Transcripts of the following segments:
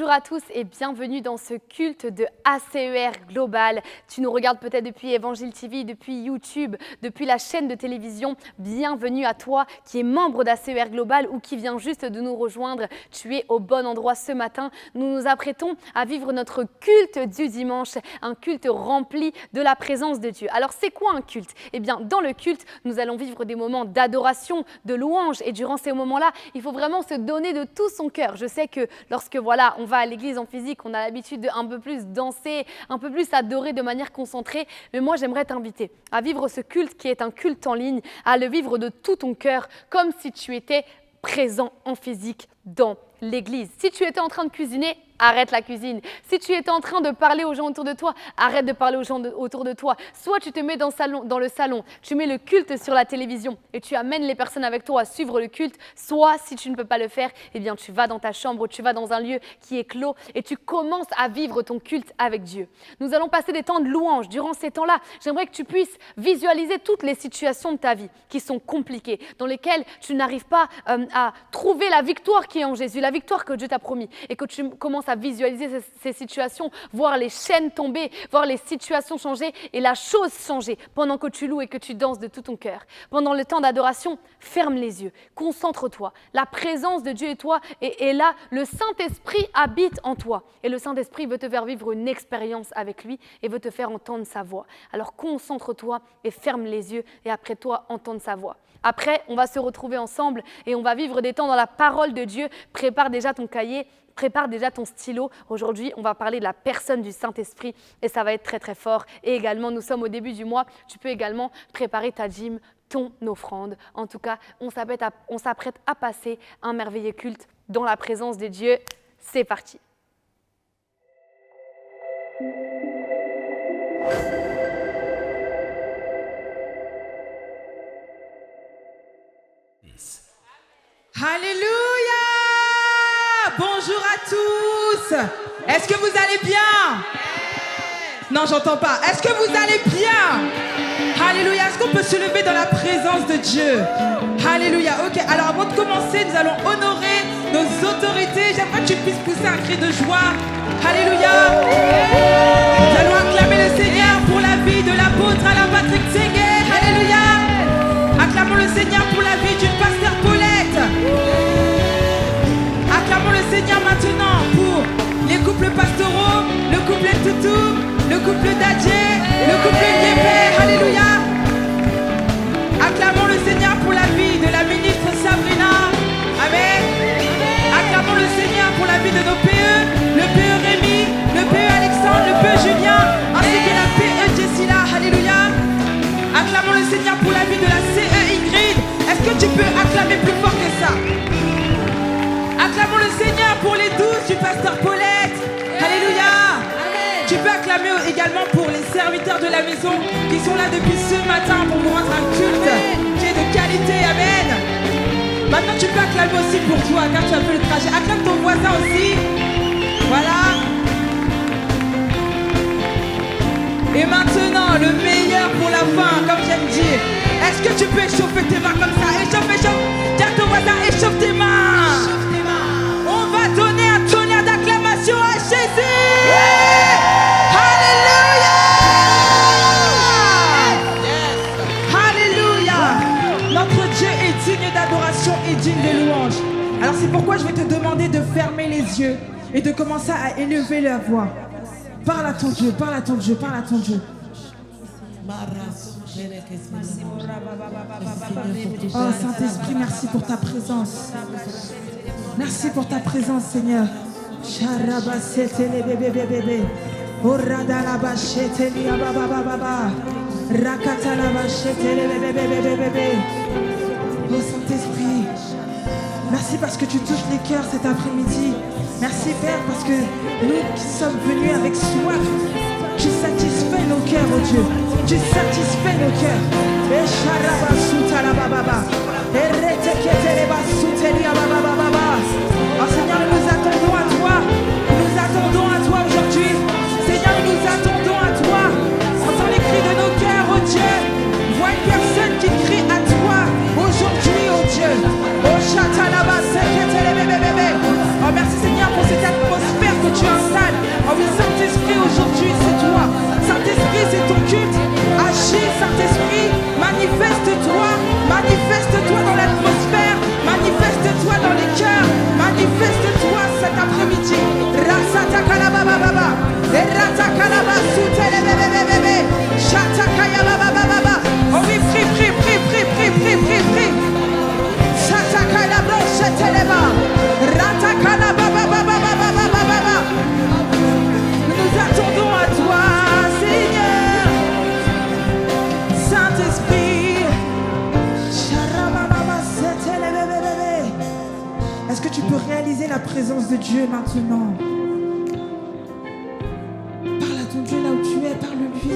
Bonjour à tous et bienvenue dans ce culte de ACER Global. Tu nous regardes peut-être depuis Évangile TV, depuis YouTube, depuis la chaîne de télévision. Bienvenue à toi qui es membre d'ACER Global ou qui vient juste de nous rejoindre. Tu es au bon endroit ce matin. Nous nous apprêtons à vivre notre culte du dimanche, un culte rempli de la présence de Dieu. Alors c'est quoi un culte? Eh bien dans le culte, nous allons vivre des moments d'adoration, de louange et durant ces moments-là, il faut vraiment se donner de tout son cœur. Je sais que lorsque on va à l'église en physique, on a l'habitude de un peu plus danser, un peu plus adorer de manière concentrée. Mais moi, j'aimerais t'inviter à vivre ce culte qui est un culte en ligne, à le vivre de tout ton cœur, comme si tu étais présent en physique dans l'église. Si tu étais en train de cuisiner, arrête la cuisine. Si tu étais en train de parler aux gens autour de toi, arrête de parler aux gens autour de toi. Soit tu te mets dans le salon, tu mets le culte sur la télévision et tu amènes les personnes avec toi à suivre le culte. Soit, si tu ne peux pas le faire, eh bien tu vas dans ta chambre, tu vas dans un lieu qui est clos et tu commences à vivre ton culte avec Dieu. Nous allons passer des temps de louange. Durant ces temps-là, j'aimerais que tu puisses visualiser toutes les situations de ta vie qui sont compliquées, dans lesquelles tu n'arrives pas à trouver la victoire qui est en Jésus, la victoire que Dieu t'a promis et que tu commences à visualiser ces situations, voir les chaînes tomber, voir les situations changer et la chose changer pendant que tu loues et que tu danses de tout ton cœur. Pendant le temps d'adoration, ferme les yeux, concentre-toi. La présence de Dieu et toi est là. Le Saint-Esprit habite en toi et le Saint-Esprit veut te faire vivre une expérience avec lui et veut te faire entendre sa voix. Alors concentre-toi et ferme les yeux et après toi, entendre sa voix. Après, on va se retrouver ensemble et on va vivre des temps dans la parole de Dieu. Prépare déjà ton cahier. Prépare déjà ton stylo. Aujourd'hui, on va parler de la personne du Saint-Esprit et ça va être très très fort. Et également, nous sommes au début du mois. Tu peux également préparer ta dîme, ton offrande. En tout cas, on s'apprête à passer un merveilleux culte dans la présence de Dieu. C'est parti. Alléluia! Bonjour à tous! Est-ce que vous allez bien? Non, j'entends pas. Est-ce que vous allez bien? Alléluia! Est-ce qu'on peut se lever dans la présence de Dieu? Alléluia! Ok, alors avant de commencer, nous allons honorer nos autorités. J'aimerais que tu puisses pousser un cri de joie. Alléluia! Nous allons acclamer le Seigneur pour la vie de l'apôtre Alain Patrick Tseguet. Alléluia! Acclamons le Seigneur pour la vie du pasteur Paulette. Acclamons le Seigneur maintenant pour les couples pastoraux, le couple Toutou, le couple Dadje, le couple Liébé. Alléluia. Acclamons le Seigneur pour la vie de la ministre Sabrina. Amen. Acclamons le Seigneur pour la vie de nos PE, le PE Rémi, le PE Alexandre, le PE Julien, ainsi que la PE Jessila. Alléluia. Acclamons le Seigneur pour la vie de la CE Ingrid. Est-ce que tu peux acclamer plus fort que ça? Acclamons le Seigneur pour les 12 du pasteur Paulette. Alléluia. Amen. Tu peux acclamer également pour les serviteurs de la maison qui sont là depuis ce matin pour vous rendre un culte qui est de qualité. Amen. Maintenant, tu peux acclamer aussi pour toi car tu as fait le trajet. Acclame ton voisin aussi. Voilà. Et maintenant, le meilleur pour la fin, comme j'aime dire. Est-ce que tu peux échauffer tes mains comme ça? Échauffe, échauffe. Dis à ton voisin, échauffe tes mains. On va donner un tonnerre d'acclamation à Jésus. Alléluia. Alléluia. Notre Dieu est digne d'adoration et digne de louange. Alors c'est pourquoi je vais te demander de fermer les yeux et de commencer à élever la voix. Parle à ton Dieu, parle à ton Dieu, parle à ton Dieu. Oh Saint-Esprit, merci pour ta présence. Merci pour ta présence, Seigneur. Oh Saint-Esprit, merci parce que tu touches les cœurs cet après-midi. Merci Père parce que nous qui sommes venus avec soif, tu satisfais nos cœurs, oh Dieu. Tu satisfais nos cœurs. Oh Seigneur, nous nous attendons à toi. Nous nous attendons à toi aujourd'hui. Seigneur, nous nous attendons à toi. Entends les cris de nos cœurs, oh Dieu. Vois une personne qui crie à toi aujourd'hui, oh Dieu. Oh Chatalaba, oh merci Seigneur pour cette atmosphère que manifeste-toi, manifeste-toi dans l'atmosphère, manifeste-toi dans les cœurs, manifeste-toi cet après-midi. Rasatakalabababa, Eratakalaba, Soutelebebebebe, Chatakayabababa. Oh oui, prie, prie, prie, prie, prie, prie, prie, prie. Chatakalaba, Cheteleba, Ratakalabababababababa. Nous attendons à toi, Seigneur. Saint-Esprit. Est-ce que tu peux réaliser la présence de Dieu maintenant? Parle à ton Dieu là où tu es, parle-lui.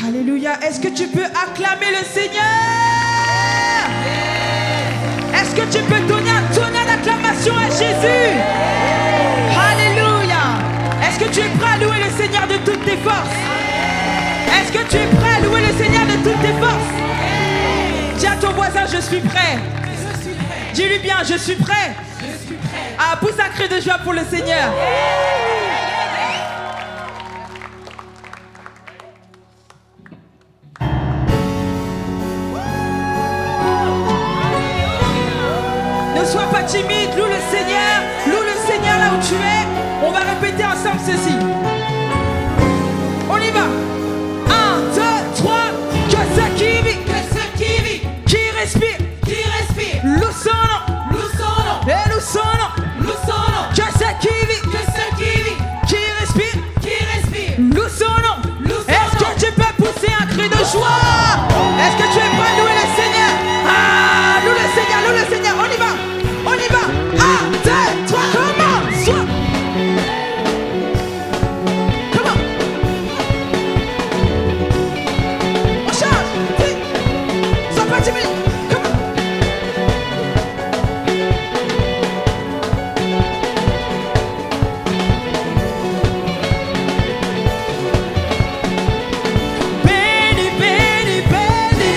Alléluia. Est-ce que tu peux acclamer le Seigneur? Est-ce que tu peux donner un tonnerre d'acclamation à Jésus? Alléluia. Est-ce que tu es prêt à louer le Seigneur de toutes tes forces? Est-ce que tu es prêt à louer le Seigneur de toutes tes forces? Dis à ton voisin, je suis prêt. Dis-lui bien, je suis prêt. Ah, pousse un cri de joie pour le Seigneur. Ne sois pas timide, loue le Seigneur là où tu es. On va répéter ensemble ceci. On y va. 1, 2, 3. Que ceux qui vivent, qui respirent, loue son nom, et loue son nom. Que ceux qui vivent, qui respirent, loue son nom. Est-ce que tu peux pousser un cri de joie? Est-ce que tu es prêt à louer le Seigneur? Ah, loue le Seigneur, on y va. 1, 2, 3, commence. Comment? On change. Sois pas timide. Comment? Béni, béni, béni.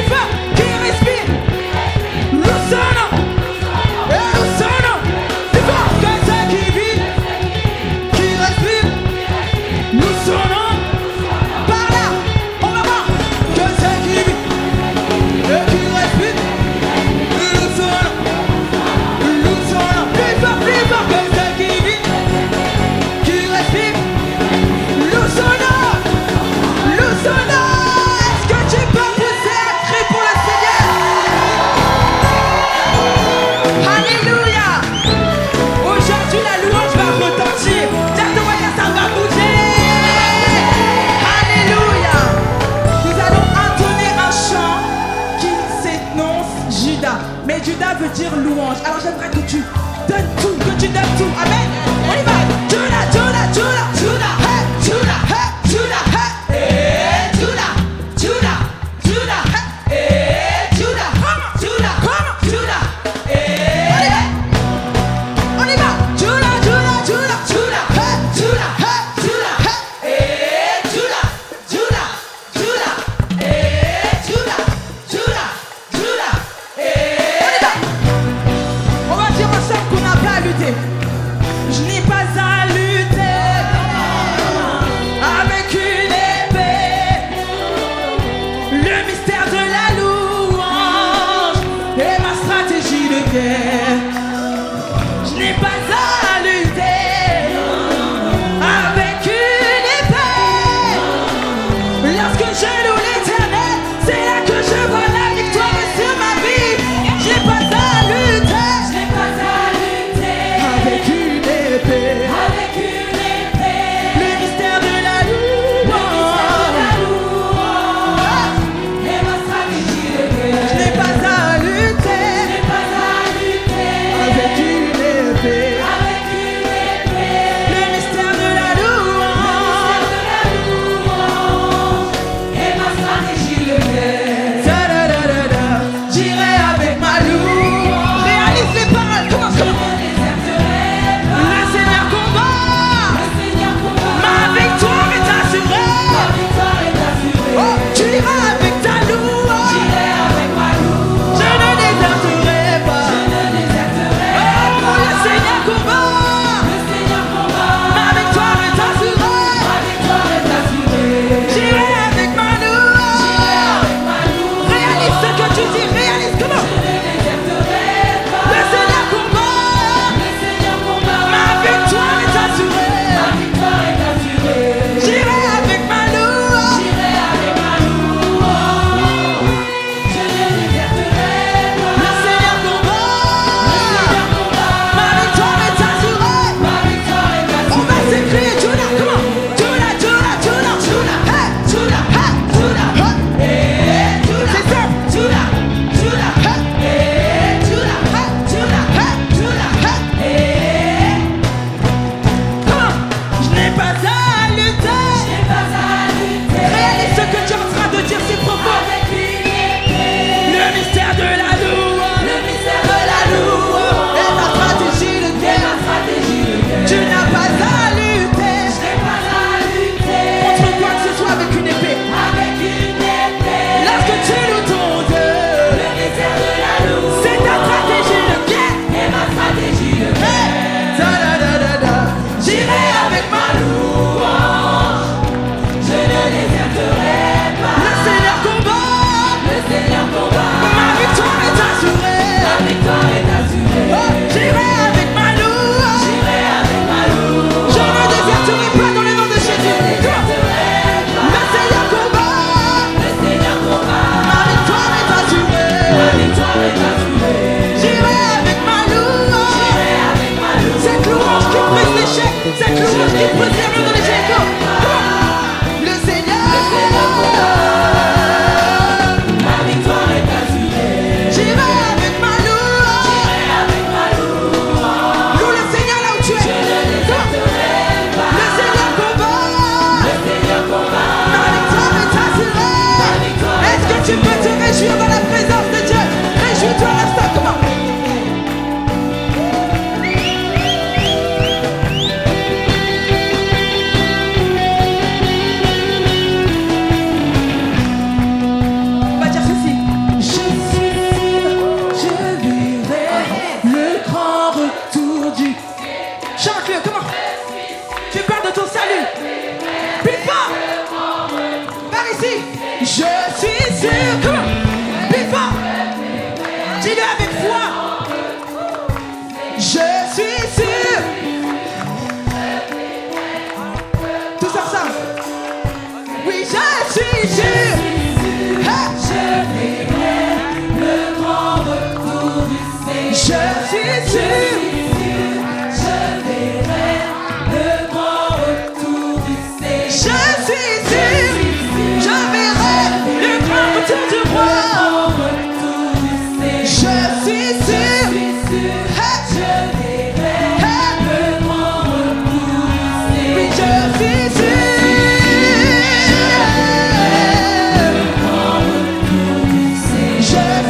plus fort, qui respire. Nous sommes, et nous sommes plus fort que ceux qui vivent, qui respirent. Nous sommes par là, on va voir que ceux qui vivent et qui respirent. Nous sommes plus fort que ceux qui vivent, qui respirent. Nous sommes. Est-ce que tu peux pousser un cri pour le Seigneur? Alléluia. Aujourd'hui la louange va retentir. Tiens, ton voyage, ça va bouger. Alléluia. Nous allons entonner un chant qui s'énonce Judas. Mais Judas veut dire louange. Alors j'aimerais que tu donnes tout, que tu donnes tout. Amen. On y va. Judas, Judas, Judas, Judas, hey, Judas, hey, Judas, hey. Je n'ai pas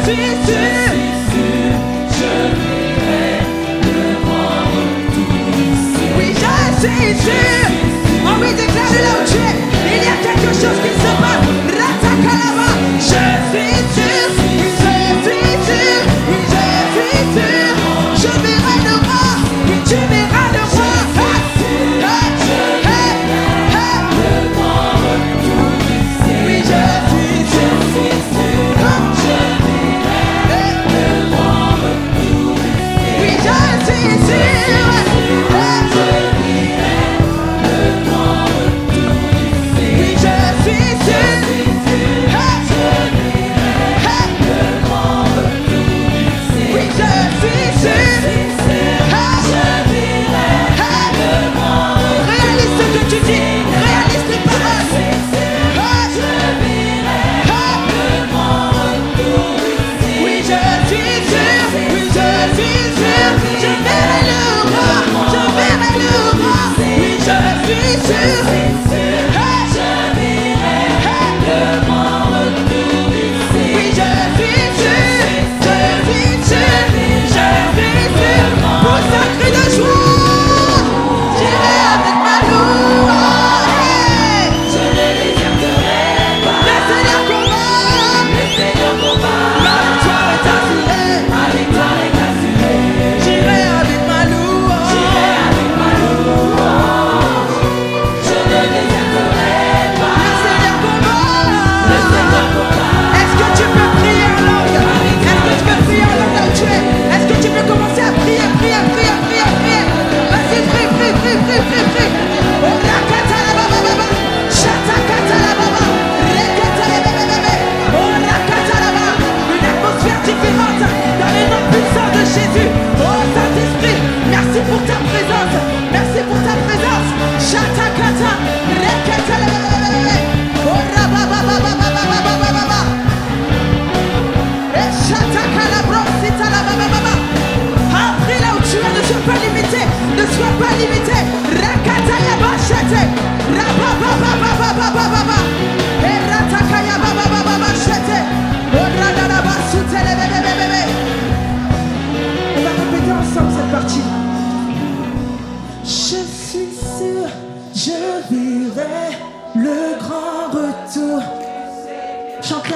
suis sûr. Oui, je suis sûr. Oh oui, déclare là où tu es. Il y a quelque chose qui se passe. Ratakalaba. Je suis sûr. Oui, je suis sûr. Oui, je suis sûr. Je verrai le roi. Oui, tu verras le roi. Oui, je suis sûr. Oui, je suis sûr.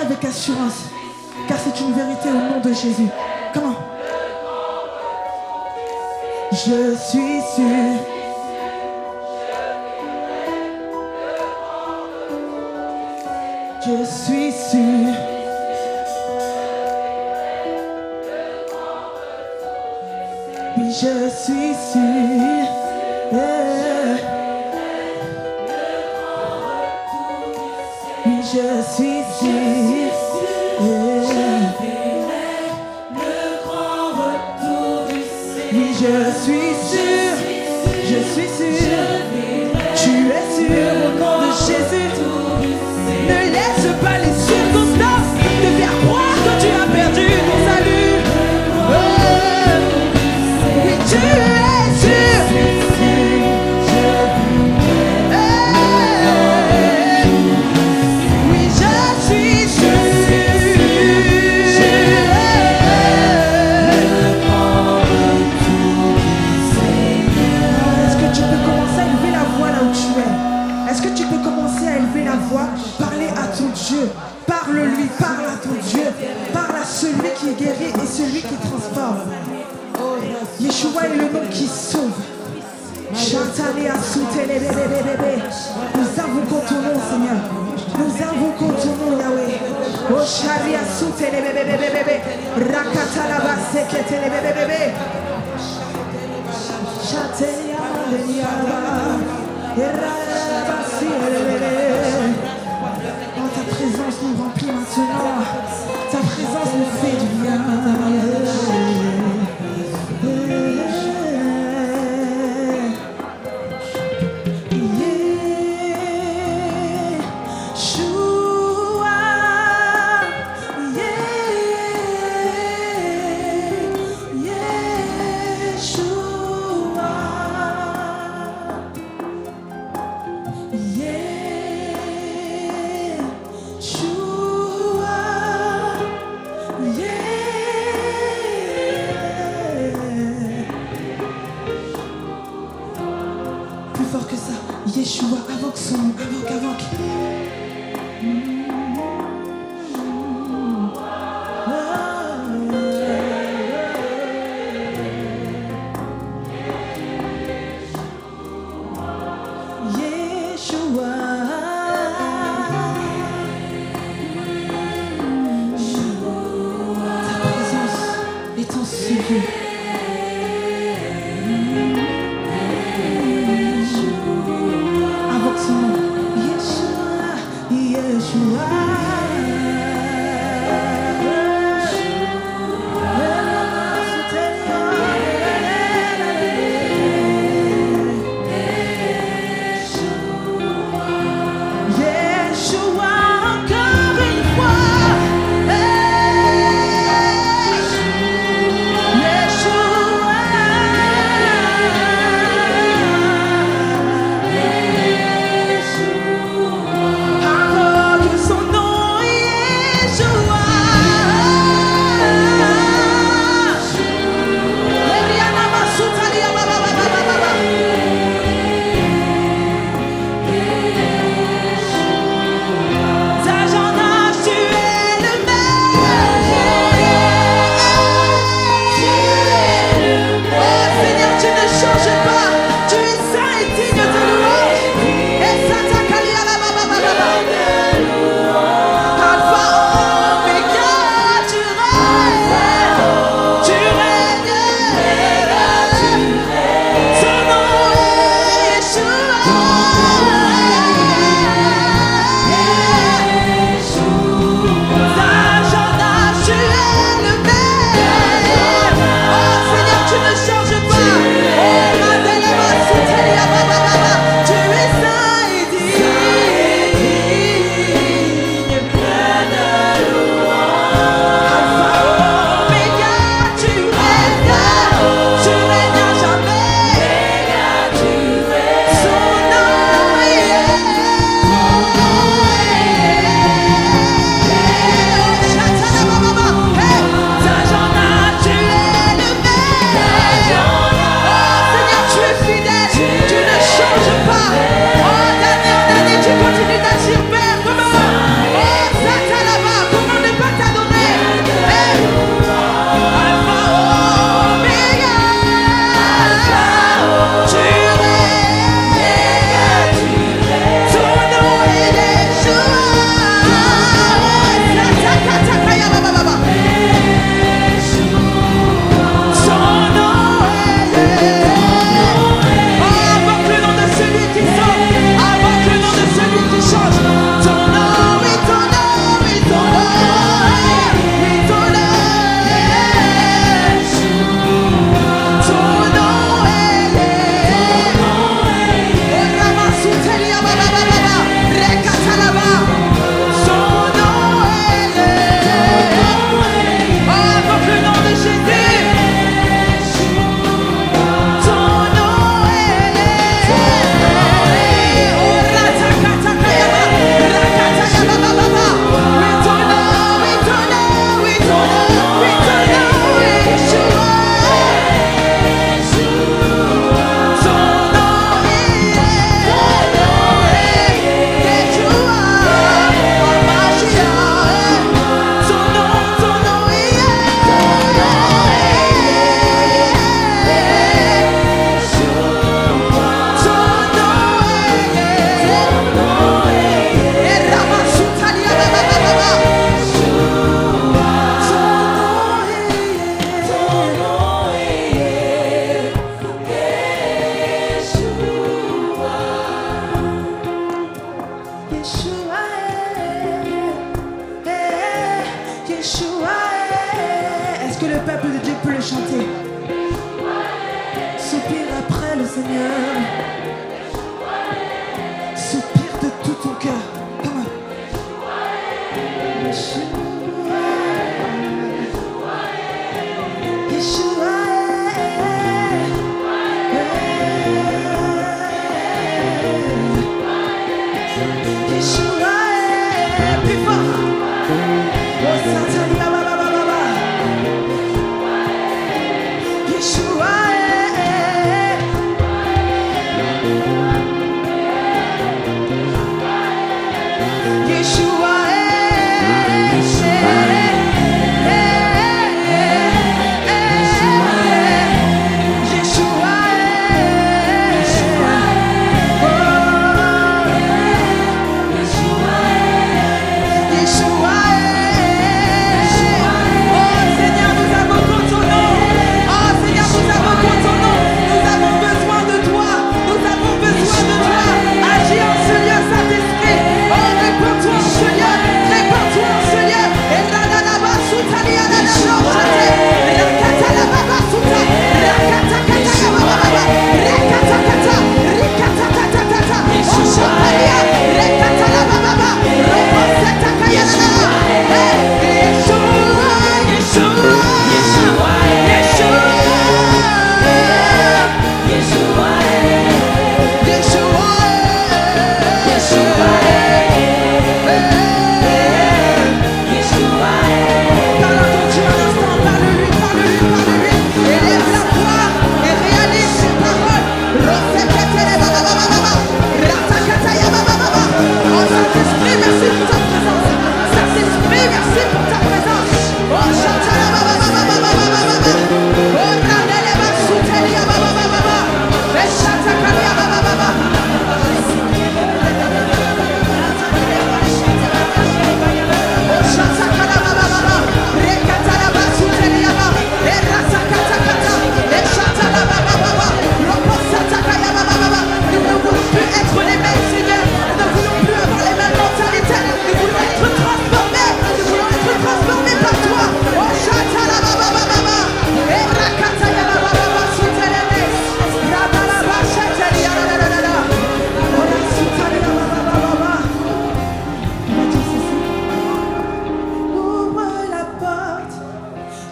Avec assurance, car c'est une vérité au nom de Jésus. Comment? Je suis sûr. Je suis sûr. Oui, je suis sûr. Oui, je suis sûr. Je suis sûr, tu es sûr au nom de Jésus. Ne laisse pas les circonstances te faire croire que tu as perdu ton salut. Oui, tu es sûr. Oui, je suis sûr. Parler à ton Dieu, parle-lui, parle à ton Dieu, parle à celui qui est guéri et celui qui transforme. Yeshua est le nom qui sauve. Nous invoquons ton nom, Seigneur. Nous invoquons ton nom, Yahweh. Oh, Sharia soutele bébé, Rakatalaba seketele bébé. Chatelia oh, ta présence nous remplit maintenant. Ta présence nous fait du bien. Yeshua. Yeshua, invoque son nom, invoque.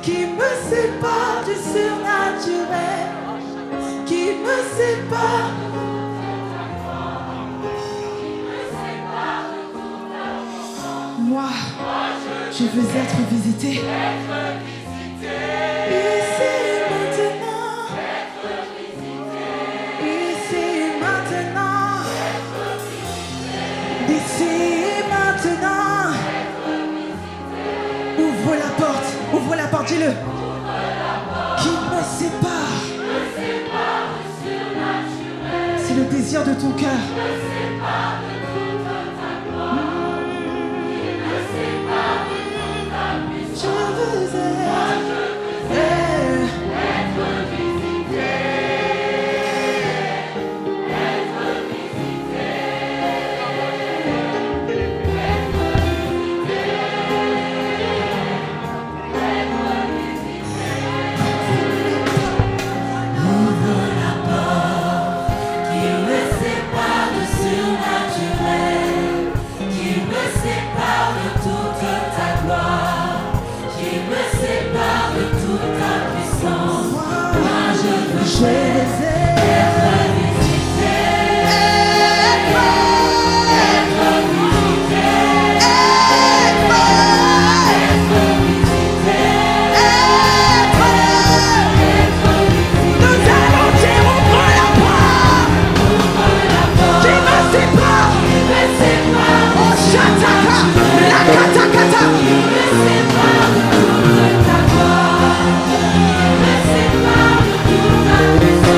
qui me sépare du surnaturel, qui me sépare. Moi, je veux être visité. Ici maintenant. Ici maintenant. D'ici maintenant. Ouvre la porte, dis-le. Qui me sépare. C'est le désir de ton cœur. Je veux être visité. Ouvre la porte qui me sépare du surnaturel, qui me sépare de toute ta gloire, qui me sépare de toute ta puissance. Moi je veux être visité, être visité, Nous allons dire ouvre la porte. Qui me sépare. Oh Shataka, la katakata. qui me sépare de toute ta gloire, qui me sépare de toute ta puissance.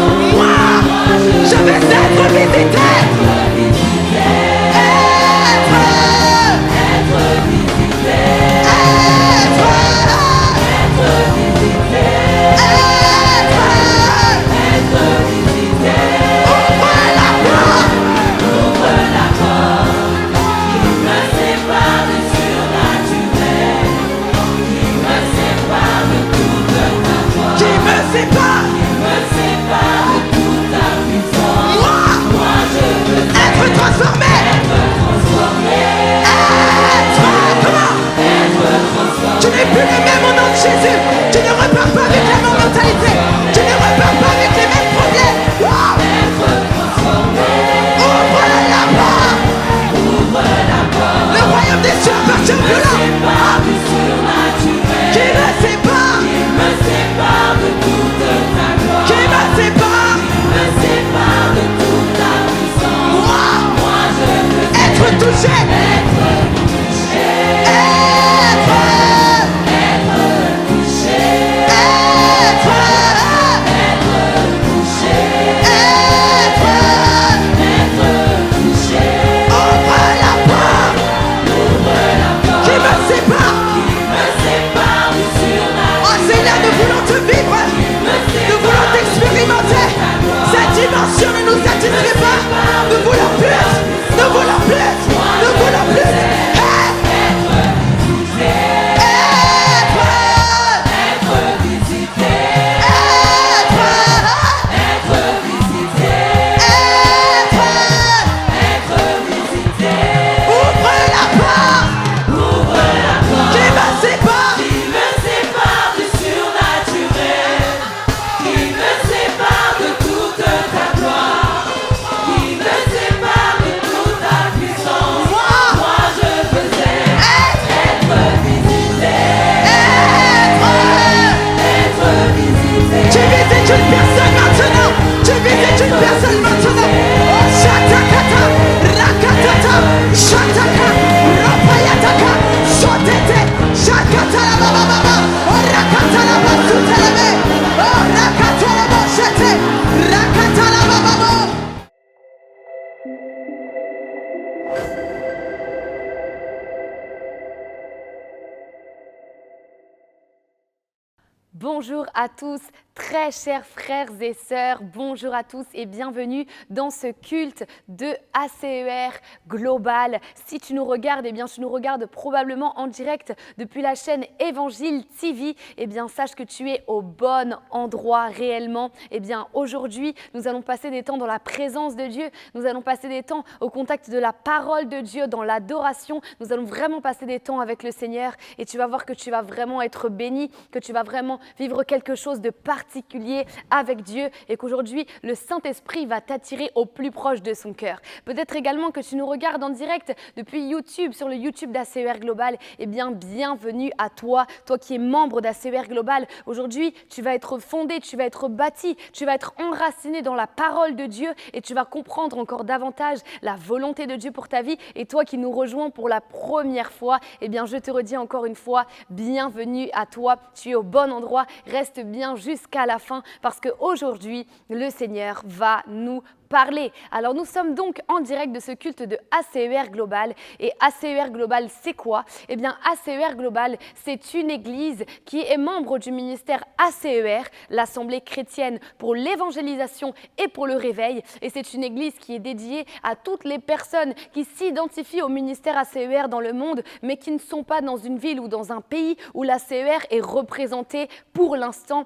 Bonjour à tous, très chers frères et sœurs, bonjour à tous et bienvenue dans ce culte de ACER Global. Si tu nous regardes, tu nous regardes probablement en direct depuis la chaîne Évangile TV, sache que tu es au bon endroit réellement. Aujourd'hui, nous allons passer des temps dans la présence de Dieu, nous allons passer des temps au contact de la parole de Dieu, dans l'adoration. Nous allons vraiment passer des temps avec le Seigneur et tu vas voir que tu vas vraiment être béni, que tu vas vraiment vivre quelque chose de particulier avec Dieu et qu'aujourd'hui, le Saint-Esprit va t'attirer au plus proche de son cœur. Peut-être également que tu nous regardes en direct depuis YouTube, sur le YouTube d'ACER Global. Bienvenue à toi, toi qui es membre d'ACER Global. Aujourd'hui, tu vas être fondé, tu vas être bâti, tu vas être enraciné dans la parole de Dieu et tu vas comprendre encore davantage la volonté de Dieu pour ta vie. Et toi qui nous rejoins pour la première fois, je te redis encore une fois, bienvenue à toi. Tu es au bon endroit. Reste bien jusqu'à la fin parce qu'aujourd'hui, le Seigneur va nous parler. Alors nous sommes donc en direct de ce culte de ACER Global. Et ACER Global, c'est quoi? ACER Global, c'est une église qui est membre du ministère ACER, l'Assemblée chrétienne pour l'évangélisation et pour le réveil. Et c'est une église qui est dédiée à toutes les personnes qui s'identifient au ministère ACER dans le monde, mais qui ne sont pas dans une ville ou dans un pays où l'ACER est représenté pour l'instant.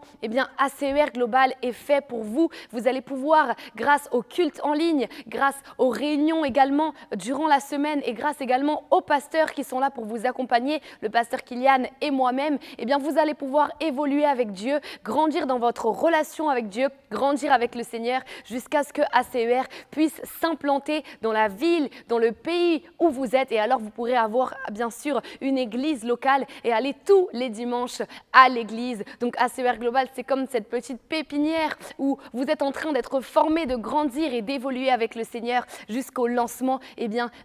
ACER Global est fait pour vous. Vous allez pouvoir, grâce au culte en ligne, grâce aux réunions également durant la semaine et grâce également aux pasteurs qui sont là pour vous accompagner, le pasteur Kylian et moi-même, vous allez pouvoir évoluer avec Dieu, grandir dans votre relation avec Dieu, grandir avec le Seigneur jusqu'à ce que ACER puisse s'implanter dans la ville, dans le pays où vous êtes. Et alors vous pourrez avoir bien sûr une église locale et aller tous les dimanches à l'église. Donc ACER Global, c'est comme cette petite pépinière où vous êtes en train d'être formé, de grandir et d'évoluer avec le Seigneur jusqu'au lancement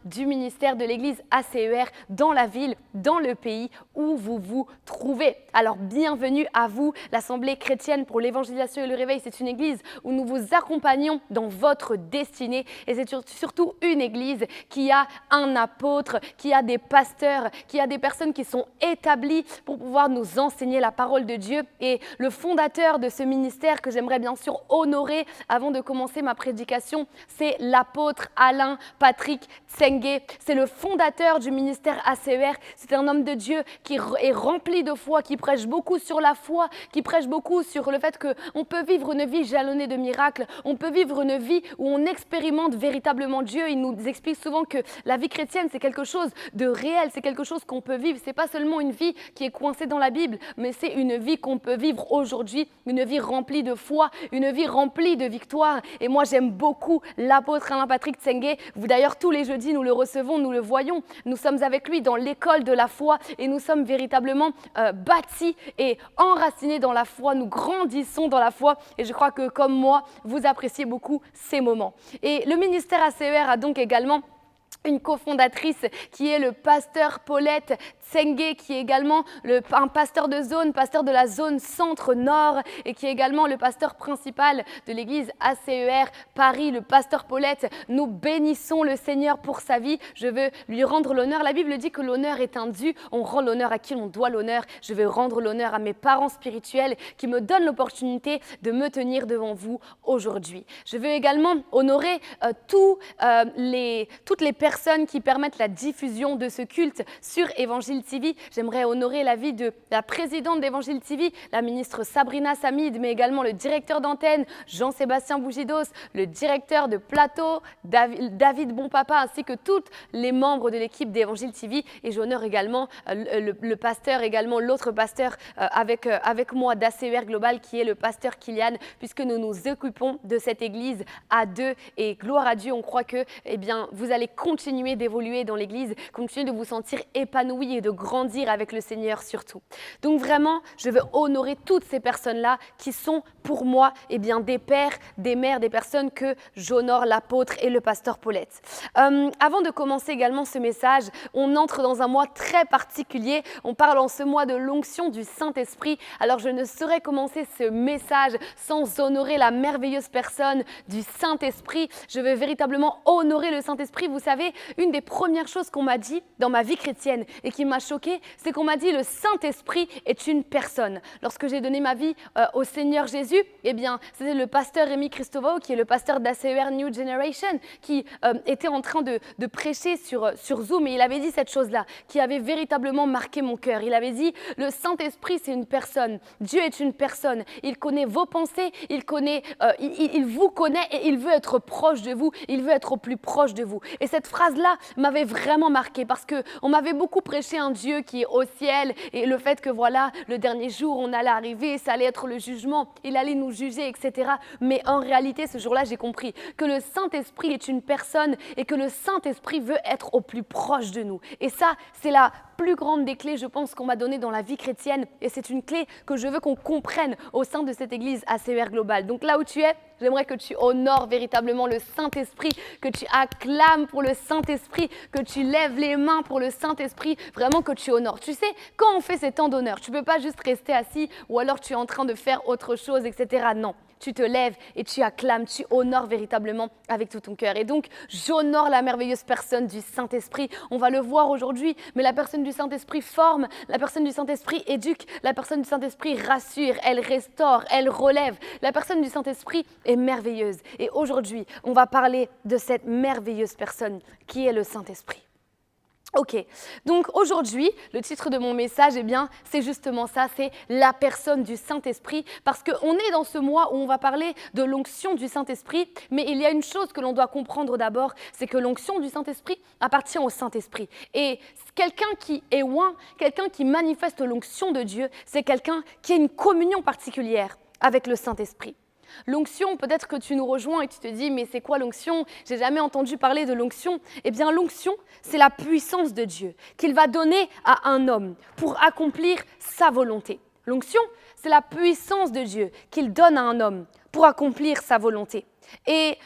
du ministère de l'église ACER dans la ville, dans le pays où vous vous trouvez. Alors bienvenue à vous, l'Assemblée chrétienne pour l'évangélisation et le réveil. C'est une église où nous vous accompagnons dans votre destinée et c'est surtout une église qui a un apôtre, qui a des pasteurs, qui a des personnes qui sont établies pour pouvoir nous enseigner la parole de Dieu. Et le fondateur de ce ministère que j'aimerais bien sûr honorer avant de commencer ma prédication, c'est l'apôtre Alain Patrick Tsenge. C'est le fondateur du ministère ACER. C'est un homme de Dieu qui est rempli de foi, qui prêche beaucoup sur la foi, qui prêche beaucoup sur le fait qu'on peut vivre une vie jalonnée de miracles, on peut vivre une vie où on expérimente véritablement Dieu. Il nous explique souvent que la vie chrétienne, c'est quelque chose de réel, c'est quelque chose qu'on peut vivre. C'est pas seulement une vie qui est coincée dans la Bible, mais c'est une vie qu'on peut vivre aujourd'hui, une vie remplie de foi, une vie remplie de victoire. Et moi, j'aime beaucoup l'apôtre Alain Patrick Tsenge. D'ailleurs, tous les jeudis, nous le recevons, nous le voyons. Nous sommes avec lui dans l'école de la foi et nous sommes véritablement bâtis et enracinés dans la foi. Nous grandissons dans la foi et je crois que comme moi, vous appréciez beaucoup ces moments. Et le ministère ACER a donc également une cofondatrice qui est le pasteur Paulette Tsenge, qui est également un pasteur de zone, pasteur de la zone centre-nord et qui est également le pasteur principal de l'église ACER Paris. Le pasteur Paulette, nous bénissons le Seigneur pour sa vie. Je veux lui rendre l'honneur. La Bible dit que l'honneur est un dû. On rend l'honneur à qui on doit l'honneur. Je veux rendre l'honneur à mes parents spirituels qui me donnent l'opportunité de me tenir devant vous aujourd'hui. Je veux également honorer toutes les personnes qui permettent la diffusion de ce culte sur Évangile TV. J'aimerais honorer la vie de la présidente d'Évangile TV, la ministre Sabrina Samid, mais également le directeur d'antenne, Jean-Sébastien Bougidos, le directeur de plateau, David Bonpapa, ainsi que tous les membres de l'équipe d'Évangile TV. Et j'honore également le pasteur, également l'autre pasteur avec moi d'ACER Global, qui est le pasteur Kylian, puisque nous nous occupons de cette église à deux. Et gloire à Dieu, on croit que vous allez continuer d'évoluer dans l'église, continuer de vous sentir épanoui et de grandir avec le Seigneur surtout. Donc vraiment, je veux honorer toutes ces personnes-là qui sont pour moi des pères, des mères, des personnes que j'honore, l'apôtre et le pasteur Paulette. Avant de commencer également ce message, on entre dans un mois très particulier. On parle en ce mois de l'onction du Saint-Esprit. Alors je ne saurais commencer ce message sans honorer la merveilleuse personne du Saint-Esprit. Je veux véritablement honorer le Saint-Esprit. Vous savez, une des premières choses qu'on m'a dit dans ma vie chrétienne et qui m'a choquée, c'est qu'on m'a dit le Saint-Esprit est une personne. Lorsque j'ai donné ma vie au Seigneur Jésus, eh bien, c'était le pasteur Rémi Christoval, qui est le pasteur d'ACER New Generation, qui était en train de prêcher sur Zoom, et il avait dit cette chose-là, qui avait véritablement marqué mon cœur. Il avait dit, le Saint-Esprit, c'est une personne. Dieu est une personne. Il connaît vos pensées, il vous connaît et il veut être proche de vous, il veut être au plus proche de vous. Et cette phrase-là m'avait vraiment marqué parce qu'on m'avait beaucoup prêché un Dieu qui est au ciel et le fait que voilà, le dernier jour, on allait arriver, ça allait être le jugement, il allait nous juger, etc. Mais en réalité, ce jour-là, j'ai compris que le Saint-Esprit est une personne et que le Saint-Esprit veut être au plus proche de nous. Et ça, c'est la plus grande des clés, je pense, qu'on m'a donnée dans la vie chrétienne. Et c'est une clé que je veux qu'on comprenne au sein de cette église ACER Global. Donc là où tu es, j'aimerais que tu honores véritablement le Saint-Esprit, que tu acclames pour le Saint-Esprit, que tu lèves les mains pour le Saint-Esprit, vraiment que tu honores. Tu sais, quand on fait ces temps d'honneur, tu ne peux pas juste rester assis ou alors tu es en train de faire autre chose, etc. Non. Tu te lèves et tu acclames, tu honores véritablement avec tout ton cœur. Et donc, j'honore la merveilleuse personne du Saint-Esprit. On va le voir aujourd'hui, mais la personne du Saint-Esprit forme, la personne du Saint-Esprit éduque, la personne du Saint-Esprit rassure, elle restaure, elle relève. La personne du Saint-Esprit est merveilleuse. Et aujourd'hui, on va parler de cette merveilleuse personne qui est le Saint-Esprit. Ok, donc aujourd'hui, le titre de mon message, eh bien, c'est justement ça, c'est la personne du Saint-Esprit, parce qu'on est dans ce mois où on va parler de l'onction du Saint-Esprit, mais il y a une chose que l'on doit comprendre d'abord, c'est que l'onction du Saint-Esprit appartient au Saint-Esprit. Et quelqu'un qui est oint, quelqu'un qui manifeste l'onction de Dieu, c'est quelqu'un qui a une communion particulière avec le Saint-Esprit. L'onction, peut-être que tu nous rejoins et tu te dis, mais c'est quoi l'onction? J'ai jamais entendu parler de l'onction. Eh bien, l'onction, c'est la puissance de Dieu qu'il va donner à un homme pour accomplir sa volonté. L'onction, c'est la puissance de Dieu qu'il donne à un homme pour accomplir sa volonté. Et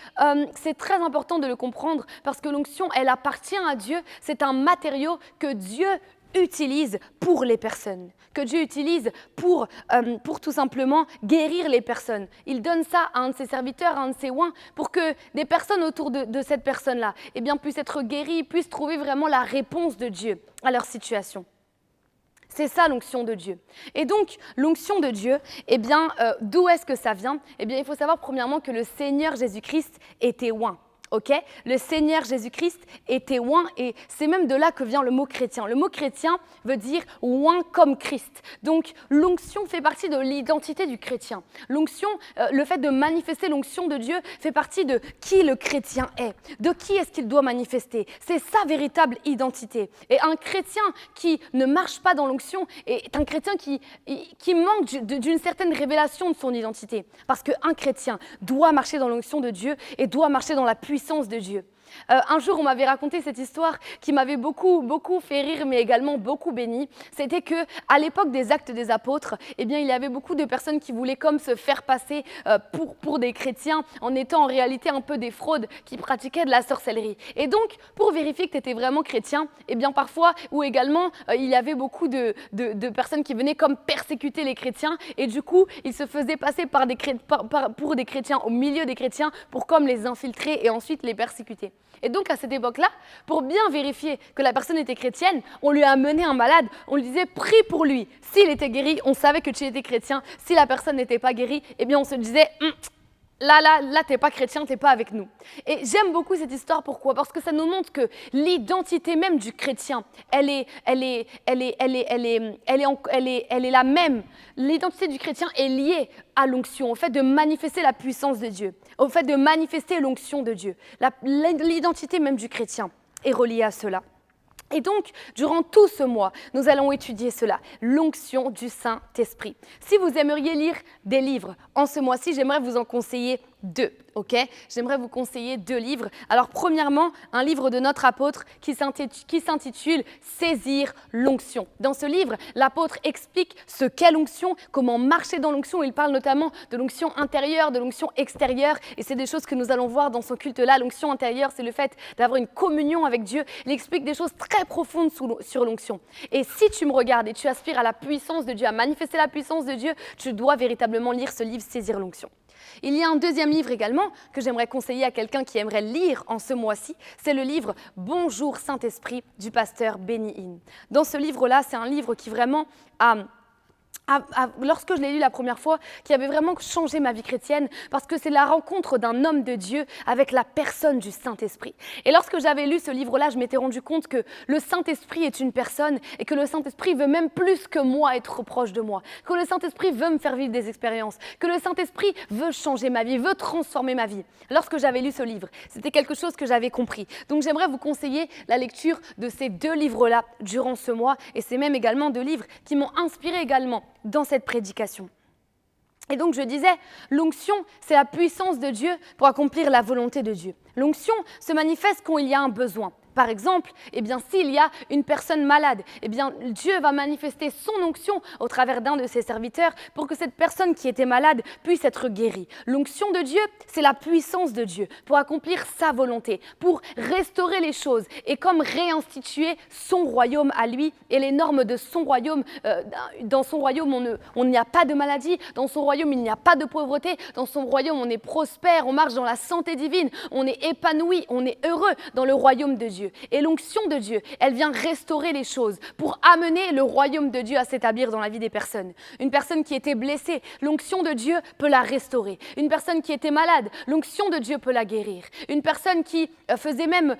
c'est très important de le comprendre parce que l'onction, elle appartient à Dieu. C'est un matériau que Dieu utilise pour les personnes, que Dieu utilise pour tout simplement guérir les personnes. Il donne ça à un de ses serviteurs, à un de ses oints, pour que des personnes autour de cette personne-là eh bien, puissent être guéries, puissent trouver vraiment la réponse de Dieu à leur situation. C'est ça l'onction de Dieu. Et donc, l'onction de Dieu, eh bien, d'où est-ce que ça vient? Eh bien, il faut savoir premièrement que le Seigneur Jésus-Christ était oint. Ok, le Seigneur Jésus-Christ était oint et c'est même de là que vient le mot chrétien. Le mot chrétien veut dire oint comme Christ. Donc l'onction fait partie de l'identité du chrétien. L'onction, le fait de manifester l'onction de Dieu fait partie de qui le chrétien est, de qui est-ce qu'il doit manifester. C'est sa véritable identité. Et un chrétien qui ne marche pas dans l'onction est un chrétien qui manque d'une certaine révélation de son identité. Parce qu'un chrétien doit marcher dans l'onction de Dieu et doit marcher dans la puissance de Dieu. Un jour, on m'avait raconté cette histoire qui m'avait beaucoup fait rire, mais également beaucoup béni. C'était que, à l'époque des Actes des Apôtres, eh bien, il y avait beaucoup de personnes qui voulaient comme se faire passer pour des chrétiens, en étant en réalité un peu des fraudes qui pratiquaient de la sorcellerie. Et donc, pour vérifier que tu étais vraiment chrétien, eh bien, parfois, ou également, il y avait beaucoup de personnes qui venaient comme persécuter les chrétiens, et du coup, ils se faisaient passer pour des chrétiens, au milieu des chrétiens, pour comme les infiltrer et ensuite les persécuter. Et donc, à cette époque-là, pour bien vérifier que la personne était chrétienne, on lui a amené un malade, on lui disait « prie pour lui ». S'il était guéri, on savait que tu étais chrétien. Si la personne n'était pas guérie, eh bien, on se disait « Là, t'es pas chrétien, t'es pas avec nous. » Et j'aime beaucoup cette histoire, pourquoi? Parce que ça nous montre que l'identité même du chrétien, elle est la même. L'identité du chrétien est liée à l'onction, au fait de manifester la puissance de Dieu, au fait de manifester l'onction de Dieu. L'identité même du chrétien est reliée à cela. Et donc, durant tout ce mois, nous allons étudier cela, l'onction du Saint-Esprit. Si vous aimeriez lire des livres en ce mois-ci, j'aimerais vous en conseiller 2, ok? J'aimerais vous conseiller 2 livres. Alors, premièrement, un livre de notre apôtre qui s'intitule « Saisir l'onction ». Dans ce livre, l'apôtre explique ce qu'est l'onction, comment marcher dans l'onction. Il parle notamment de l'onction intérieure, de l'onction extérieure. Et c'est des choses que nous allons voir dans ce culte-là. L'onction intérieure, c'est le fait d'avoir une communion avec Dieu. Il explique des choses très profondes sur l'onction. Et si tu me regardes et tu aspires à la puissance de Dieu, à manifester la puissance de Dieu, tu dois véritablement lire ce livre « Saisir l'onction ». Il y a un deuxième livre également que j'aimerais conseiller à quelqu'un qui aimerait lire en ce mois-ci. C'est le livre « Bonjour Saint-Esprit » du pasteur Benny Hinn. Dans ce livre-là, c'est un livre qui vraiment lorsque je l'ai lu la première fois, qui avait vraiment changé ma vie chrétienne, parce que c'est la rencontre d'un homme de Dieu avec la personne du Saint-Esprit. Et lorsque j'avais lu ce livre-là, je m'étais rendu compte que le Saint-Esprit est une personne et que le Saint-Esprit veut même plus que moi être proche de moi, que le Saint-Esprit veut me faire vivre des expériences, que le Saint-Esprit veut changer ma vie, veut transformer ma vie. Lorsque j'avais lu ce livre, c'était quelque chose que j'avais compris. Donc j'aimerais vous conseiller la lecture de ces deux livres-là durant ce mois, et c'est même également deux livres qui m'ont inspiré également dans cette prédication. Et donc je disais, l'onction, c'est la puissance de Dieu pour accomplir la volonté de Dieu. L'onction se manifeste quand il y a un besoin. Par exemple, s'il y a une personne malade, Dieu va manifester son onction au travers d'un de ses serviteurs pour que cette personne qui était malade puisse être guérie. L'onction de Dieu, c'est la puissance de Dieu pour accomplir sa volonté, pour restaurer les choses et comme réinstituer son royaume à lui et les normes de son royaume. Dans son royaume, on n'y a pas de maladie, dans son royaume, il n'y a pas de pauvreté, dans son royaume, on est prospère, on marche dans la santé divine, on est épanoui, on est heureux dans le royaume de Dieu. Et l'onction de Dieu, elle vient restaurer les choses pour amener le royaume de Dieu à s'établir dans la vie des personnes. Une personne qui était blessée, l'onction de Dieu peut la restaurer. Une personne qui était malade, l'onction de Dieu peut la guérir. Une personne qui faisait même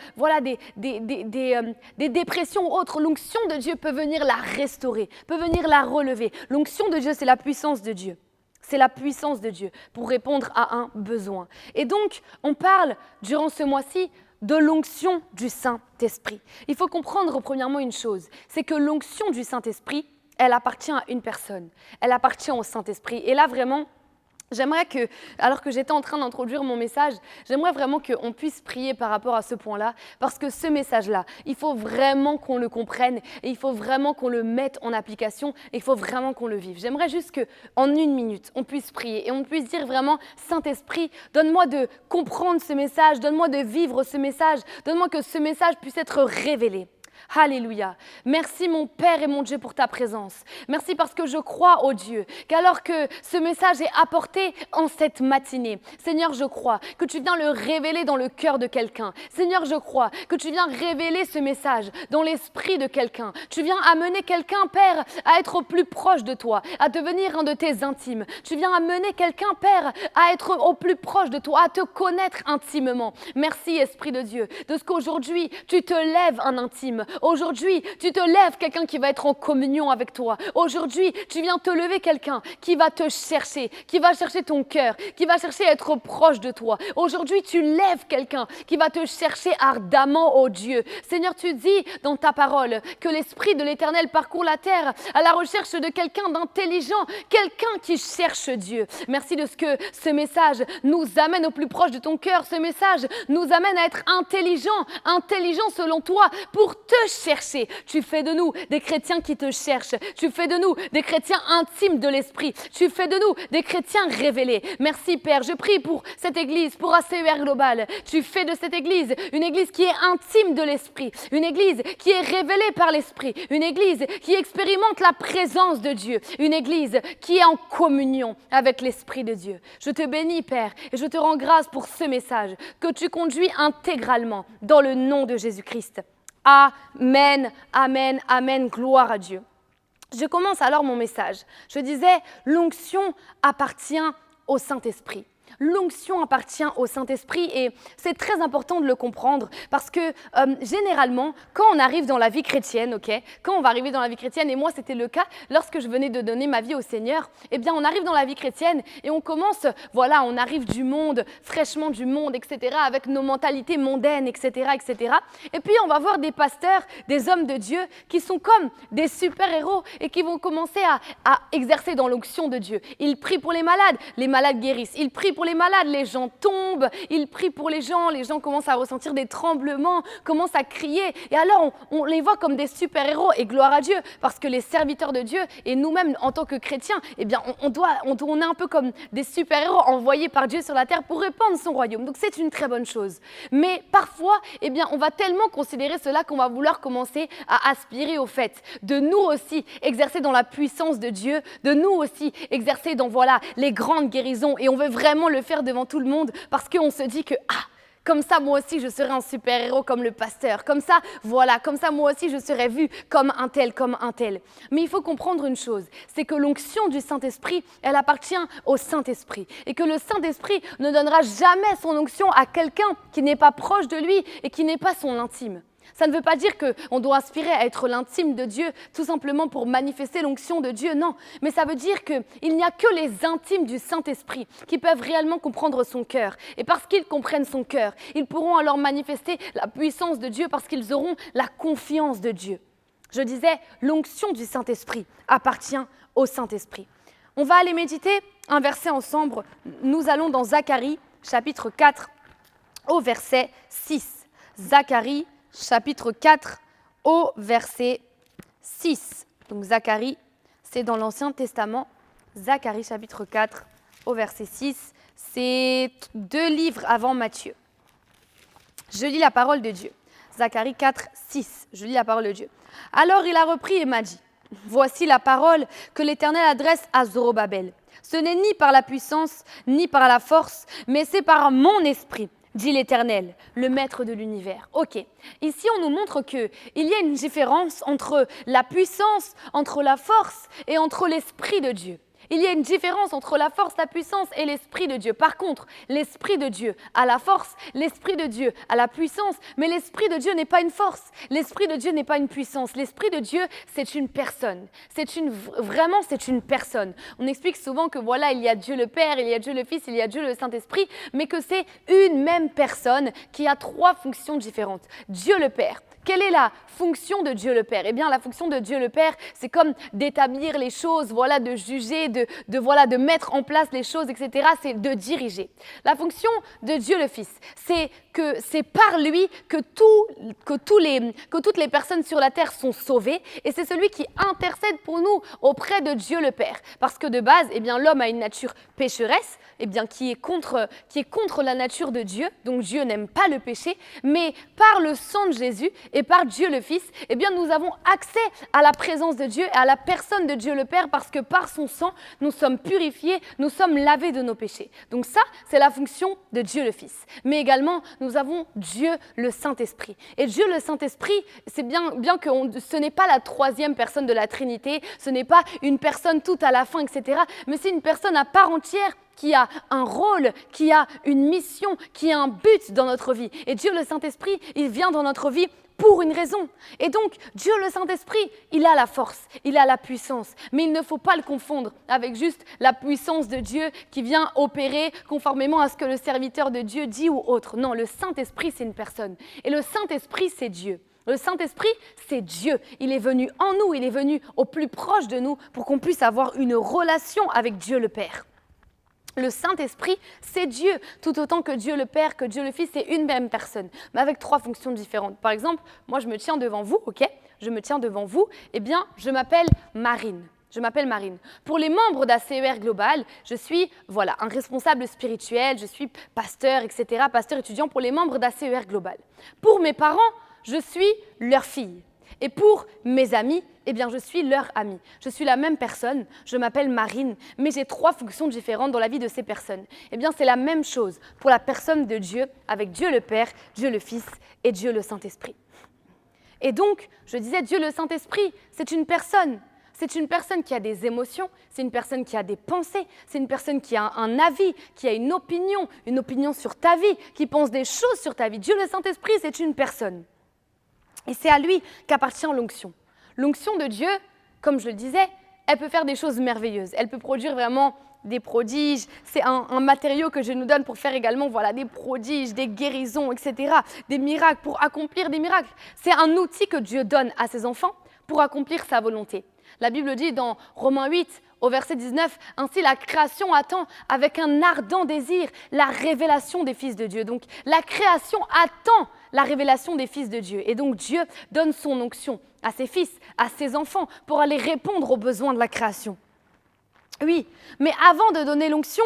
des dépressions ou autres, l'onction de Dieu peut venir la restaurer, peut venir la relever. L'onction de Dieu, c'est la puissance de Dieu. C'est la puissance de Dieu pour répondre à un besoin. Et donc, on parle durant ce mois-ci de l'onction du Saint-Esprit. Il faut comprendre premièrement une chose, c'est que l'onction du Saint-Esprit, elle appartient à une personne, elle appartient au Saint-Esprit. Et là vraiment, j'aimerais que, alors que j'étais en train d'introduire mon message, j'aimerais vraiment qu'on puisse prier par rapport à ce point-là, parce que ce message-là, il faut vraiment qu'on le comprenne, et il faut vraiment qu'on le mette en application, et il faut vraiment qu'on le vive. J'aimerais juste qu'en 1 minute, on puisse prier, et on puisse dire vraiment, Saint-Esprit, donne-moi de comprendre ce message, donne-moi de vivre ce message, donne-moi que ce message puisse être révélé. Alléluia. Merci mon Père et mon Dieu pour ta présence. Merci parce que je crois au Dieu, qu'alors que ce message est apporté en cette matinée, Seigneur, je crois que tu viens le révéler dans le cœur de quelqu'un. Seigneur, je crois que tu viens révéler ce message dans l'esprit de quelqu'un. Tu viens amener quelqu'un, Père, à être au plus proche de toi, à devenir un de tes intimes. Tu viens amener quelqu'un, Père, à être au plus proche de toi, à te connaître intimement. Merci, Esprit de Dieu, de ce qu'aujourd'hui, tu te lèves un intime. Aujourd'hui, tu te lèves quelqu'un qui va être en communion avec toi. Aujourd'hui, tu viens te lever quelqu'un qui va te chercher, qui va chercher ton cœur, qui va chercher à être proche de toi. Aujourd'hui, tu lèves quelqu'un qui va te chercher ardemment, oh Dieu. Seigneur, tu dis dans ta parole que l'Esprit de l'Éternel parcourt la terre à la recherche de quelqu'un d'intelligent, quelqu'un qui cherche Dieu. Merci de ce que ce message nous amène au plus proche de ton cœur. Ce message nous amène à être intelligents selon toi pour te chercher. Tu fais de nous des chrétiens qui te cherchent. Tu fais de nous des chrétiens intimes de l'esprit. Tu fais de nous des chrétiens révélés. Merci Père, je prie pour cette église, pour ACER Global. Tu fais de cette église une église qui est intime de l'esprit, une église qui est révélée par l'esprit, une église qui expérimente la présence de Dieu, une église qui est en communion avec l'esprit de Dieu. Je te bénis Père et je te rends grâce pour ce message que tu conduis intégralement dans le nom de Jésus-Christ. Amen, amen, amen, gloire à Dieu. Je commence alors mon message. Je disais, l'onction appartient au Saint-Esprit. L'onction appartient au Saint-Esprit et c'est très important de le comprendre parce que généralement, quand on arrive dans la vie chrétienne, quand on va arriver dans la vie chrétienne, et moi c'était le cas lorsque je venais de donner ma vie au Seigneur, on arrive dans la vie chrétienne et on commence, on arrive du monde, fraîchement du monde, etc., avec nos mentalités mondaines, etc., etc. Et puis on va voir des pasteurs, des hommes de Dieu qui sont comme des super-héros et qui vont commencer à exercer dans l'onction de Dieu. Ils prient pour les malades guérissent. Ils prient pour les malades, les gens tombent, ils prient pour les gens commencent à ressentir des tremblements, commencent à crier. Et alors, on les voit comme des super-héros et gloire à Dieu, parce que les serviteurs de Dieu et nous-mêmes en tant que chrétiens, on est un peu comme des super-héros envoyés par Dieu sur la terre pour répandre son royaume. Donc, c'est une très bonne chose. Mais parfois, on va tellement considérer cela qu'on va vouloir commencer à aspirer au fait de nous aussi exercer dans la puissance de Dieu, de nous aussi exercer dans les grandes guérisons. Et on veut vraiment vraiment le faire devant tout le monde parce qu'on se dit que comme ça, moi aussi, je serai un super-héros comme le pasteur. Comme ça, voilà, comme ça, moi aussi, je serai vu comme un tel, comme un tel. Mais il faut comprendre une chose, c'est que l'onction du Saint-Esprit, elle appartient au Saint-Esprit. Et que le Saint-Esprit ne donnera jamais son onction à quelqu'un qui n'est pas proche de lui et qui n'est pas son intime. Ça ne veut pas dire qu'on doit aspirer à être l'intime de Dieu tout simplement pour manifester l'onction de Dieu, non. Mais ça veut dire qu'il n'y a que les intimes du Saint-Esprit qui peuvent réellement comprendre son cœur. Et parce qu'ils comprennent son cœur, ils pourront alors manifester la puissance de Dieu parce qu'ils auront la confiance de Dieu. Je disais, l'onction du Saint-Esprit appartient au Saint-Esprit. On va aller méditer un verset ensemble. Nous allons dans Zacharie, chapitre 4, au verset 6. Zacharie, chapitre 4, au verset 6. Donc Zacharie, c'est dans l'Ancien Testament. Zacharie, chapitre 4, au verset 6. C'est 2 livres avant Matthieu. Je lis la parole de Dieu. Zacharie 4, 6. Je lis la parole de Dieu. Alors il a repris et m'a dit, « Voici la parole que l'Éternel adresse à Zorobabel. Ce n'est ni par la puissance, ni par la force, mais c'est par mon esprit, dit l'Éternel, le maître de l'univers. » Ok, ici on nous montre qu'il y a une différence entre la puissance, entre la force et entre l'Esprit de Dieu. Il y a une différence entre la force, la puissance et l'Esprit de Dieu. Par contre, l'Esprit de Dieu a la force, l'Esprit de Dieu a la puissance, mais l'Esprit de Dieu n'est pas une force, l'Esprit de Dieu n'est pas une puissance. L'Esprit de Dieu, c'est une personne. Vraiment, c'est une personne. On explique souvent que voilà, il y a Dieu le Père, il y a Dieu le Fils, il y a Dieu le Saint-Esprit, mais que c'est une même personne qui a 3 fonctions différentes. Dieu le Père. Quelle est la fonction de Dieu le Père? Eh bien, la fonction de Dieu le Père, c'est comme d'établir les choses, voilà, de juger, de mettre en place les choses, etc. C'est de diriger. La fonction de Dieu le Fils, c'est que c'est par lui que toutes les personnes sur la terre sont sauvées, et c'est celui qui intercède pour nous auprès de Dieu le Père. Parce que de base, eh bien, l'homme a une nature pécheresse, eh bien, qui est contre la nature de Dieu, donc Dieu n'aime pas le péché, mais par le sang de Jésus et par Dieu le Fils, eh bien, nous avons accès à la présence de Dieu et à la personne de Dieu le Père parce que par son sang, nous sommes purifiés, nous sommes lavés de nos péchés. Donc ça, c'est la fonction de Dieu le Fils. Mais également, nous avons Dieu le Saint-Esprit. Et Dieu le Saint-Esprit, c'est bien que ce n'est pas la 3e personne de la Trinité, ce n'est pas une personne toute à la fin, etc. Mais c'est une personne à part entière qui a un rôle, qui a une mission, qui a un but dans notre vie. Et Dieu le Saint-Esprit, il vient dans notre vie pour une raison. Et donc, Dieu le Saint-Esprit, il a la force, il a la puissance. Mais il ne faut pas le confondre avec juste la puissance de Dieu qui vient opérer conformément à ce que le serviteur de Dieu dit ou autre. Non, le Saint-Esprit, c'est une personne. Et le Saint-Esprit, c'est Dieu. Le Saint-Esprit, c'est Dieu. Il est venu en nous, il est venu au plus proche de nous pour qu'on puisse avoir une relation avec Dieu le Père. Le Saint-Esprit, c'est Dieu, tout autant que Dieu le Père, que Dieu le Fils, c'est une même personne, mais avec 3 fonctions différentes. Par exemple, moi je me tiens devant vous, ok? Je me tiens devant vous, eh bien, je m'appelle Marine. Je m'appelle Marine. Pour les membres d'ACER Global, je suis un responsable spirituel, je suis pasteur, etc., pasteur étudiant pour les membres d'ACER Global. Pour mes parents, je suis leur fille. Et pour mes amis, eh bien, je suis leur amie. Je suis la même personne, je m'appelle Marine, mais j'ai 3 fonctions différentes dans la vie de ces personnes. Eh bien, c'est la même chose pour la personne de Dieu, avec Dieu le Père, Dieu le Fils et Dieu le Saint-Esprit. Et donc, je disais, Dieu le Saint-Esprit, c'est une personne. C'est une personne qui a des émotions, c'est une personne qui a des pensées, c'est une personne qui a un avis, qui a une opinion sur ta vie, qui pense des choses sur ta vie. Dieu le Saint-Esprit, c'est une personne. Et c'est à lui qu'appartient l'onction. L'onction de Dieu, comme je le disais, elle peut faire des choses merveilleuses. Elle peut produire vraiment des prodiges. C'est un matériau que je nous donne pour faire également des prodiges, des guérisons, etc. Des miracles, pour accomplir des miracles. C'est un outil que Dieu donne à ses enfants pour accomplir sa volonté. La Bible dit dans Romains 8, au verset 19, « Ainsi la création attend avec un ardent désir la révélation des fils de Dieu. » Donc la création attend la révélation des fils de Dieu. Et donc Dieu donne son onction à ses fils, à ses enfants, pour aller répondre aux besoins de la création. Oui, mais avant de donner l'onction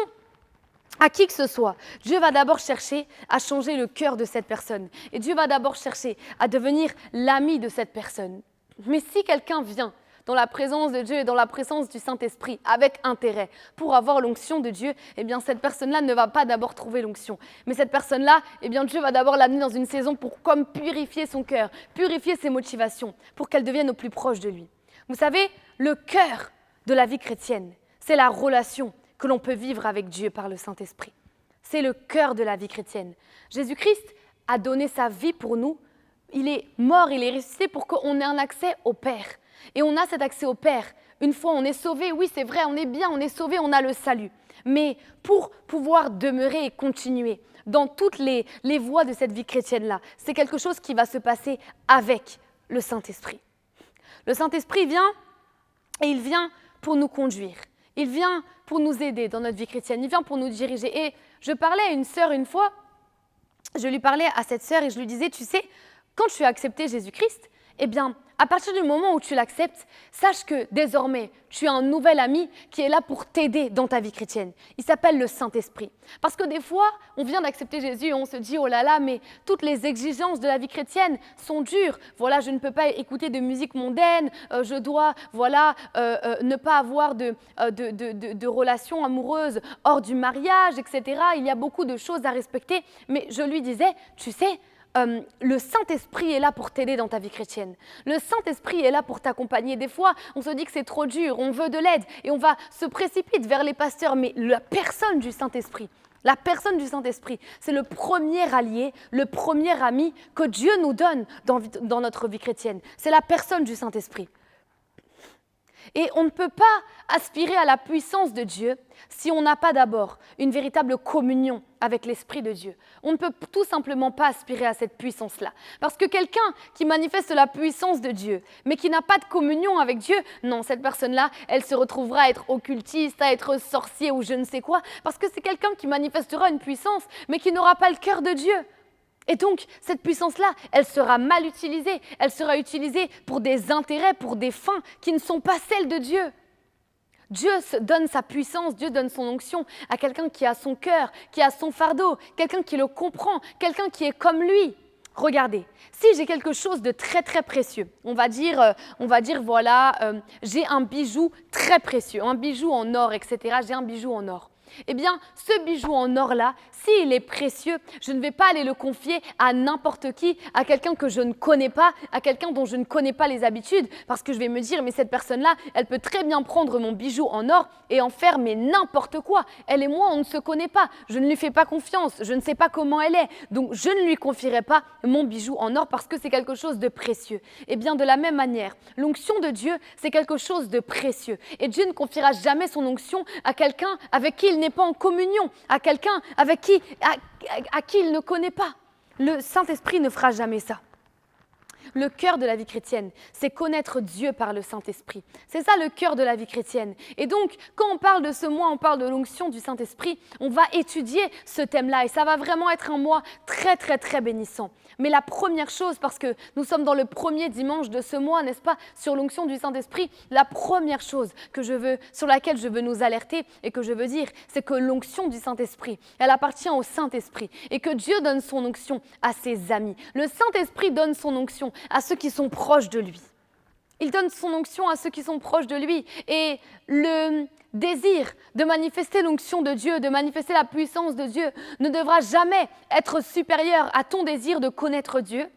à qui que ce soit, Dieu va d'abord chercher à changer le cœur de cette personne. Et Dieu va d'abord chercher à devenir l'ami de cette personne. Mais si quelqu'un vient dans la présence de Dieu et dans la présence du Saint-Esprit avec intérêt pour avoir l'onction de Dieu, eh bien cette personne-là ne va pas d'abord trouver l'onction. Mais cette personne-là, eh bien Dieu va d'abord l'amener dans une saison pour comme purifier son cœur, purifier ses motivations, pour qu'elle devienne au plus proche de lui. Vous savez, le cœur de la vie chrétienne, c'est la relation que l'on peut vivre avec Dieu par le Saint-Esprit. C'est le cœur de la vie chrétienne. Jésus-Christ a donné sa vie pour nous. Il est mort, il est ressuscité pour qu'on ait un accès au Père. Et on a cet accès au Père. Une fois on est sauvé, oui c'est vrai, on est bien, on est sauvé, on a le salut. Mais pour pouvoir demeurer et continuer dans toutes les voies de cette vie chrétienne-là, c'est quelque chose qui va se passer avec le Saint-Esprit. Le Saint-Esprit vient et il vient pour nous conduire. Il vient pour nous aider dans notre vie chrétienne. Il vient pour nous diriger. Et je parlais à une sœur une fois, je lui parlais à cette sœur et je lui disais, tu sais, quand tu as accepté Jésus-Christ, eh bien, à partir du moment où tu l'acceptes, sache que désormais, tu as un nouvel ami qui est là pour t'aider dans ta vie chrétienne. Il s'appelle le Saint-Esprit. Parce que des fois, on vient d'accepter Jésus et on se dit, oh là là, mais toutes les exigences de la vie chrétienne sont dures. Voilà, je ne peux pas écouter de musique mondaine, je dois, voilà, ne pas avoir de relations amoureuses hors du mariage, etc. Il y a beaucoup de choses à respecter. Mais je lui disais, tu sais, le Saint-Esprit est là pour t'aider dans ta vie chrétienne. Le Saint-Esprit est là pour t'accompagner. Des fois, on se dit que c'est trop dur, on veut de l'aide et on va se précipiter vers les pasteurs. Mais la personne du Saint-Esprit, c'est le premier allié, le premier ami que Dieu nous donne dans notre vie chrétienne. C'est la personne du Saint-Esprit. Et on ne peut pas aspirer à la puissance de Dieu si on n'a pas d'abord une véritable communion avec l'Esprit de Dieu. On ne peut tout simplement pas aspirer à cette puissance-là. Parce que quelqu'un qui manifeste la puissance de Dieu, mais qui n'a pas de communion avec Dieu, non, cette personne-là, elle se retrouvera à être occultiste, à être sorcier ou je ne sais quoi, parce que c'est quelqu'un qui manifestera une puissance, mais qui n'aura pas le cœur de Dieu. Et donc, cette puissance-là, elle sera mal utilisée. Elle sera utilisée pour des intérêts, pour des fins qui ne sont pas celles de Dieu. Dieu donne sa puissance, Dieu donne son onction à quelqu'un qui a son cœur, qui a son fardeau, quelqu'un qui le comprend, quelqu'un qui est comme lui. Regardez, si j'ai quelque chose de très très précieux, on va dire voilà, j'ai un bijou très précieux, un bijou en or, etc. J'ai un bijou en or. Eh bien, ce bijou en or-là, s'il est précieux, je ne vais pas aller le confier à n'importe qui, à quelqu'un que je ne connais pas, à quelqu'un dont je ne connais pas les habitudes, parce que je vais me dire, mais cette personne-là, elle peut très bien prendre mon bijou en or et en faire mais n'importe quoi. Elle et moi, on ne se connaît pas, je ne lui fais pas confiance, je ne sais pas comment elle est, donc je ne lui confierai pas mon bijou en or parce que c'est quelque chose de précieux. Eh bien, de la même manière, l'onction de Dieu, c'est quelque chose de précieux. Et Dieu ne confiera jamais son onction à quelqu'un avec qui il n'est pas en communion, à quelqu'un avec qui il ne connaît pas. Le Saint-Esprit ne fera jamais ça. Le cœur de la vie chrétienne, c'est connaître Dieu par le Saint-Esprit. C'est ça le cœur de la vie chrétienne. Et donc, quand on parle de ce mois, on parle de l'onction du Saint-Esprit, on va étudier ce thème-là et ça va vraiment être un mois très, très, très bénissant. Mais la première chose, parce que nous sommes dans le premier dimanche de ce mois, n'est-ce pas, sur l'onction du Saint-Esprit, la première chose sur laquelle je veux nous alerter et que je veux dire, c'est que l'onction du Saint-Esprit, elle appartient au Saint-Esprit et que Dieu donne son onction à ses amis. Le Saint-Esprit donne son onction à ceux qui sont proches de lui. Il donne son onction à ceux qui sont proches de lui. Et le désir de manifester l'onction de Dieu, de manifester la puissance de Dieu, ne devra jamais être supérieur à ton désir de connaître Dieu,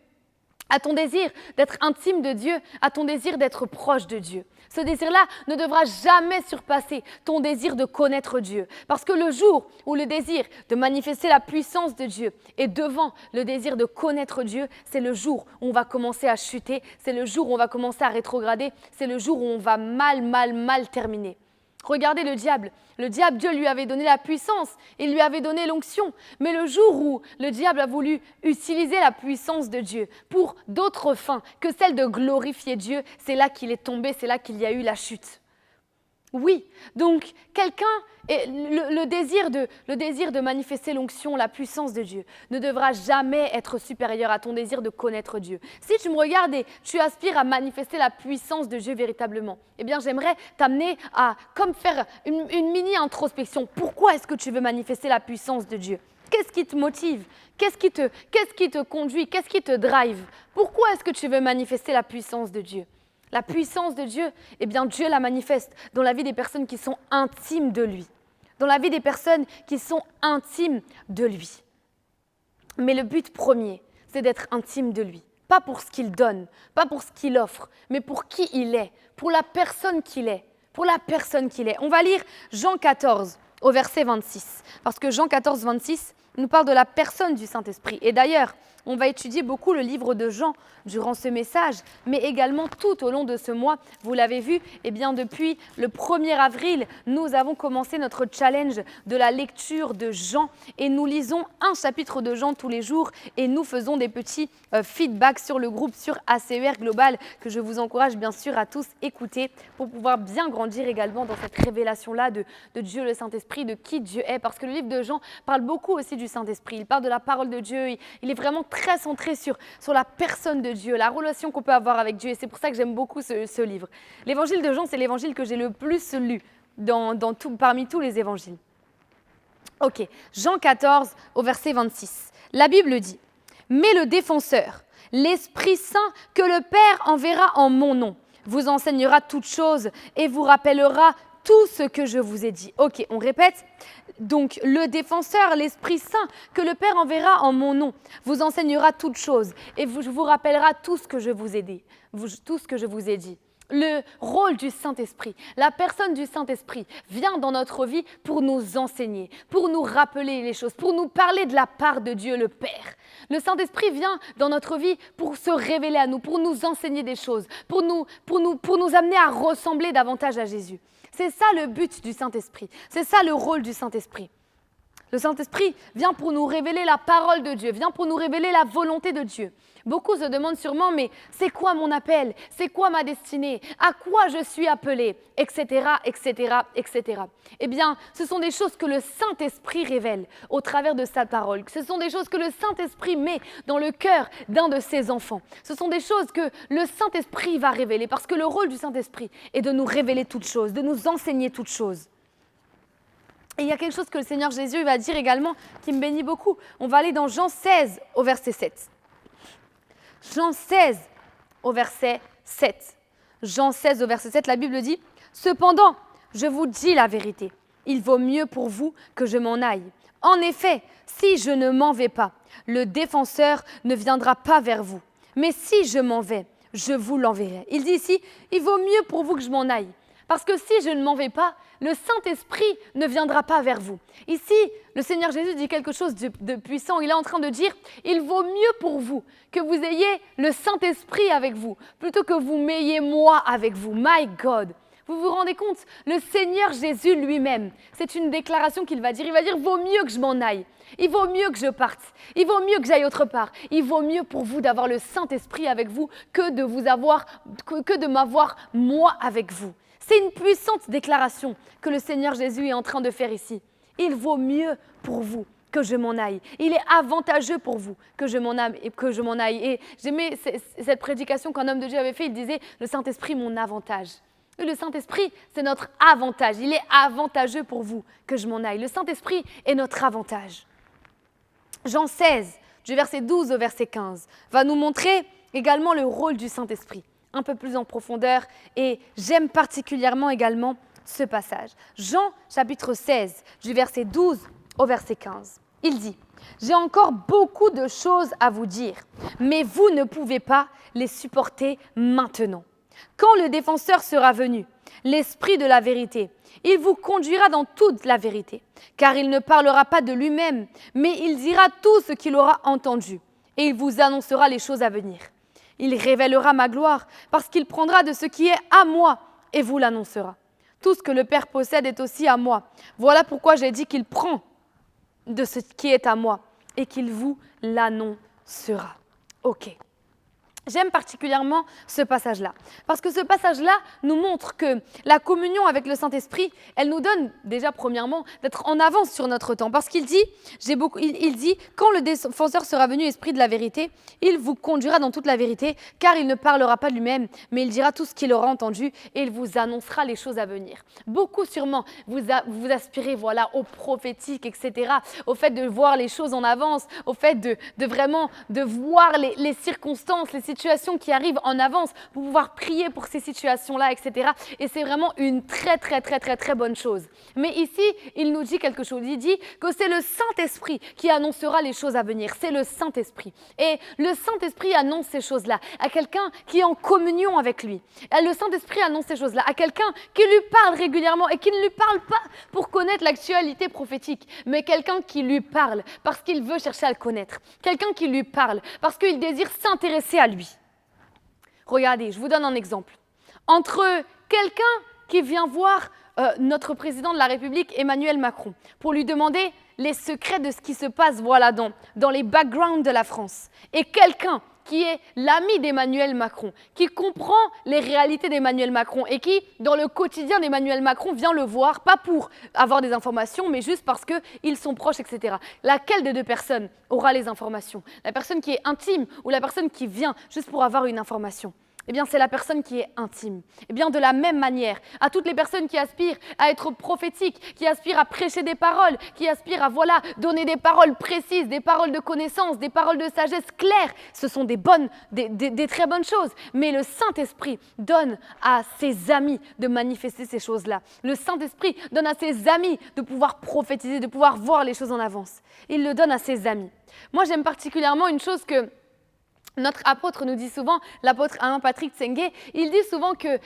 à ton désir d'être intime de Dieu, à ton désir d'être proche de Dieu. Ce désir-là ne devra jamais surpasser ton désir de connaître Dieu. Parce que le jour où le désir de manifester la puissance de Dieu est devant le désir de connaître Dieu, c'est le jour où on va commencer à chuter, c'est le jour où on va commencer à rétrograder, c'est le jour où on va mal terminer. Regardez le diable. Le diable, Dieu lui avait donné la puissance, il lui avait donné l'onction. Mais le jour où le diable a voulu utiliser la puissance de Dieu pour d'autres fins que celle de glorifier Dieu, c'est là qu'il est tombé, c'est là qu'il y a eu la chute. Oui, donc le désir de manifester l'onction, la puissance de Dieu ne devra jamais être supérieur à ton désir de connaître Dieu. Si tu me regardes et tu aspires à manifester la puissance de Dieu véritablement, eh bien j'aimerais t'amener à comme faire une mini-introspection. Pourquoi est-ce que tu veux manifester la puissance de Dieu ? Qu'est-ce qui te motive ? Qu'est-ce qui te conduit ? Qu'est-ce qui te drive ? Pourquoi est-ce que tu veux manifester la puissance de Dieu ? la puissance de Dieu, eh bien Dieu la manifeste dans la vie des personnes qui sont intimes de lui. Dans la vie des personnes qui sont intimes de lui. Mais le but premier, c'est d'être intime de lui. Pas pour ce qu'il donne, pas pour ce qu'il offre, mais pour qui il est, pour la personne qu'il est, pour la personne qu'il est. On va lire Jean 14 au verset 26, parce que Jean 14, 26 nous parle de la personne du Saint-Esprit. Et d'ailleurs, on va étudier beaucoup le livre de Jean durant ce message, mais également tout au long de ce mois. Vous l'avez vu, eh bien depuis le 1er avril, nous avons commencé notre challenge de la lecture de Jean et nous lisons un chapitre de Jean tous les jours et nous faisons des petits feedbacks sur le groupe sur ACER Global que je vous encourage bien sûr à tous écouter pour pouvoir bien grandir également dans cette révélation-là de Dieu le Saint-Esprit, de qui Dieu est, parce que le livre de Jean parle beaucoup aussi du Saint-Esprit, il parle de la parole de Dieu, il est vraiment très centré sur la personne de Dieu, la relation qu'on peut avoir avec Dieu. Et c'est pour ça que j'aime beaucoup ce livre. L'évangile de Jean, c'est l'évangile que j'ai le plus lu parmi tous les évangiles. Ok, Jean 14 au verset 26. La Bible dit « Mais le défenseur, l'Esprit Saint que le Père enverra en mon nom, vous enseignera toutes choses et vous rappellera tout ce que je vous ai dit. » Ok, on répète. Donc, le défenseur, l'Esprit Saint, que le Père enverra en mon nom, vous enseignera toutes choses et vous rappellera tout ce que je vous ai dit. Tout ce que je vous ai dit. Le rôle du Saint-Esprit, la personne du Saint-Esprit vient dans notre vie pour nous enseigner, pour nous rappeler les choses, pour nous parler de la part de Dieu le Père. Le Saint-Esprit vient dans notre vie pour se révéler à nous, pour nous enseigner des choses, pour nous amener à ressembler davantage à Jésus. C'est ça le but du Saint-Esprit, c'est ça le rôle du Saint-Esprit. Le Saint-Esprit vient pour nous révéler la parole de Dieu, vient pour nous révéler la volonté de Dieu. Beaucoup se demandent sûrement, mais c'est quoi mon appel? C'est quoi ma destinée? À quoi je suis appelé? Etc., etc., etc. Eh bien, ce sont des choses que le Saint-Esprit révèle au travers de sa parole. Ce sont des choses que le Saint-Esprit met dans le cœur d'un de ses enfants. Ce sont des choses que le Saint-Esprit va révéler, parce que le rôle du Saint-Esprit est de nous révéler toutes choses, de nous enseigner toutes choses. Et il y a quelque chose que le Seigneur Jésus va dire également qui me bénit beaucoup. On va aller dans Jean 16 au verset 7. Jean 16 au verset 7. Jean 16 au verset 7, la Bible dit « Cependant, je vous dis la vérité, il vaut mieux pour vous que je m'en aille. En effet, si je ne m'en vais pas, le défenseur ne viendra pas vers vous. Mais si je m'en vais, je vous l'enverrai. » Il dit ici « Il vaut mieux pour vous que je m'en aille. » Parce que si je ne m'en vais pas, le Saint-Esprit ne viendra pas vers vous. Ici, le Seigneur Jésus dit quelque chose de puissant. Il est en train de dire, il vaut mieux pour vous que vous ayez le Saint-Esprit avec vous, plutôt que vous m'ayez moi avec vous. My God! Vous vous rendez compte? Le Seigneur Jésus lui-même, c'est une déclaration qu'il va dire. Il va dire, vaut mieux que je m'en aille. Il vaut mieux que je parte. Il vaut mieux que j'aille autre part. Il vaut mieux pour vous d'avoir le Saint-Esprit avec vous que de m'avoir moi avec vous. C'est une puissante déclaration que le Seigneur Jésus est en train de faire ici. Il vaut mieux pour vous que je m'en aille. Il est avantageux pour vous que je m'en aille. Et j'aimais cette prédication qu'un homme de Dieu avait fait. Il disait, le Saint-Esprit, mon avantage. Et le Saint-Esprit, c'est notre avantage. Il est avantageux pour vous que je m'en aille. Le Saint-Esprit est notre avantage. Jean 16, du verset 12 au verset 15, va nous montrer également le rôle du Saint-Esprit, un peu plus en profondeur, et j'aime particulièrement également ce passage. Jean chapitre 16, du verset 12 au verset 15. Il dit « J'ai encore beaucoup de choses à vous dire, mais vous ne pouvez pas les supporter maintenant. Quand le défenseur sera venu, l'Esprit de la vérité, il vous conduira dans toute la vérité, car il ne parlera pas de lui-même, mais il dira tout ce qu'il aura entendu, et il vous annoncera les choses à venir. Il révélera ma gloire, parce qu'il prendra de ce qui est à moi et vous l'annoncera. Tout ce que le Père possède est aussi à moi. Voilà pourquoi j'ai dit qu'il prend de ce qui est à moi et qu'il vous l'annoncera. Ok. J'aime particulièrement ce passage-là, parce que ce passage-là nous montre que la communion avec le Saint-Esprit, elle nous donne déjà premièrement d'être en avance sur notre temps, parce qu'il dit, il dit, quand le défenseur sera venu, Esprit de la vérité, il vous conduira dans toute la vérité, car il ne parlera pas de lui-même, mais il dira tout ce qu'il aura entendu et il vous annoncera les choses à venir. Beaucoup sûrement, vous aspirez au prophétique, etc., au fait de voir les choses en avance, au fait de vraiment de voir les circonstances, les situations situations qui arrivent en avance pour pouvoir prier pour ces situations-là, etc. Et c'est vraiment une très, très, très, très, très bonne chose. Mais ici, il nous dit quelque chose. Il dit que c'est le Saint-Esprit qui annoncera les choses à venir. C'est le Saint-Esprit. Et le Saint-Esprit annonce ces choses-là à quelqu'un qui est en communion avec lui. Et le Saint-Esprit annonce ces choses-là à quelqu'un qui lui parle régulièrement et qui ne lui parle pas pour connaître l'actualité prophétique, mais quelqu'un qui lui parle parce qu'il veut chercher à le connaître. Quelqu'un qui lui parle parce qu'il désire s'intéresser à lui. Regardez, je vous donne un exemple. Entre quelqu'un qui vient voir notre président de la République, Emmanuel Macron, pour lui demander les secrets de ce qui se passe dans les backgrounds de la France, et quelqu'un qui est l'ami d'Emmanuel Macron, qui comprend les réalités d'Emmanuel Macron et qui, dans le quotidien d'Emmanuel Macron, vient le voir, pas pour avoir des informations, mais juste parce qu'ils sont proches, etc. Laquelle des deux personnes aura les informations? La personne qui est intime ou la personne qui vient juste pour avoir une information? Eh bien, c'est la personne qui est intime. Eh bien, de la même manière, à toutes les personnes qui aspirent à être prophétiques, qui aspirent à prêcher des paroles, qui aspirent à, donner des paroles précises, des paroles de connaissance, des paroles de sagesse claires, ce sont des très bonnes choses. Mais le Saint-Esprit donne à ses amis de manifester ces choses-là. Le Saint-Esprit donne à ses amis de pouvoir prophétiser, de pouvoir voir les choses en avance. Il le donne à ses amis. Moi, j'aime particulièrement une chose que notre apôtre nous dit souvent, l'apôtre Alain Patrick Tsengue, il dit souvent que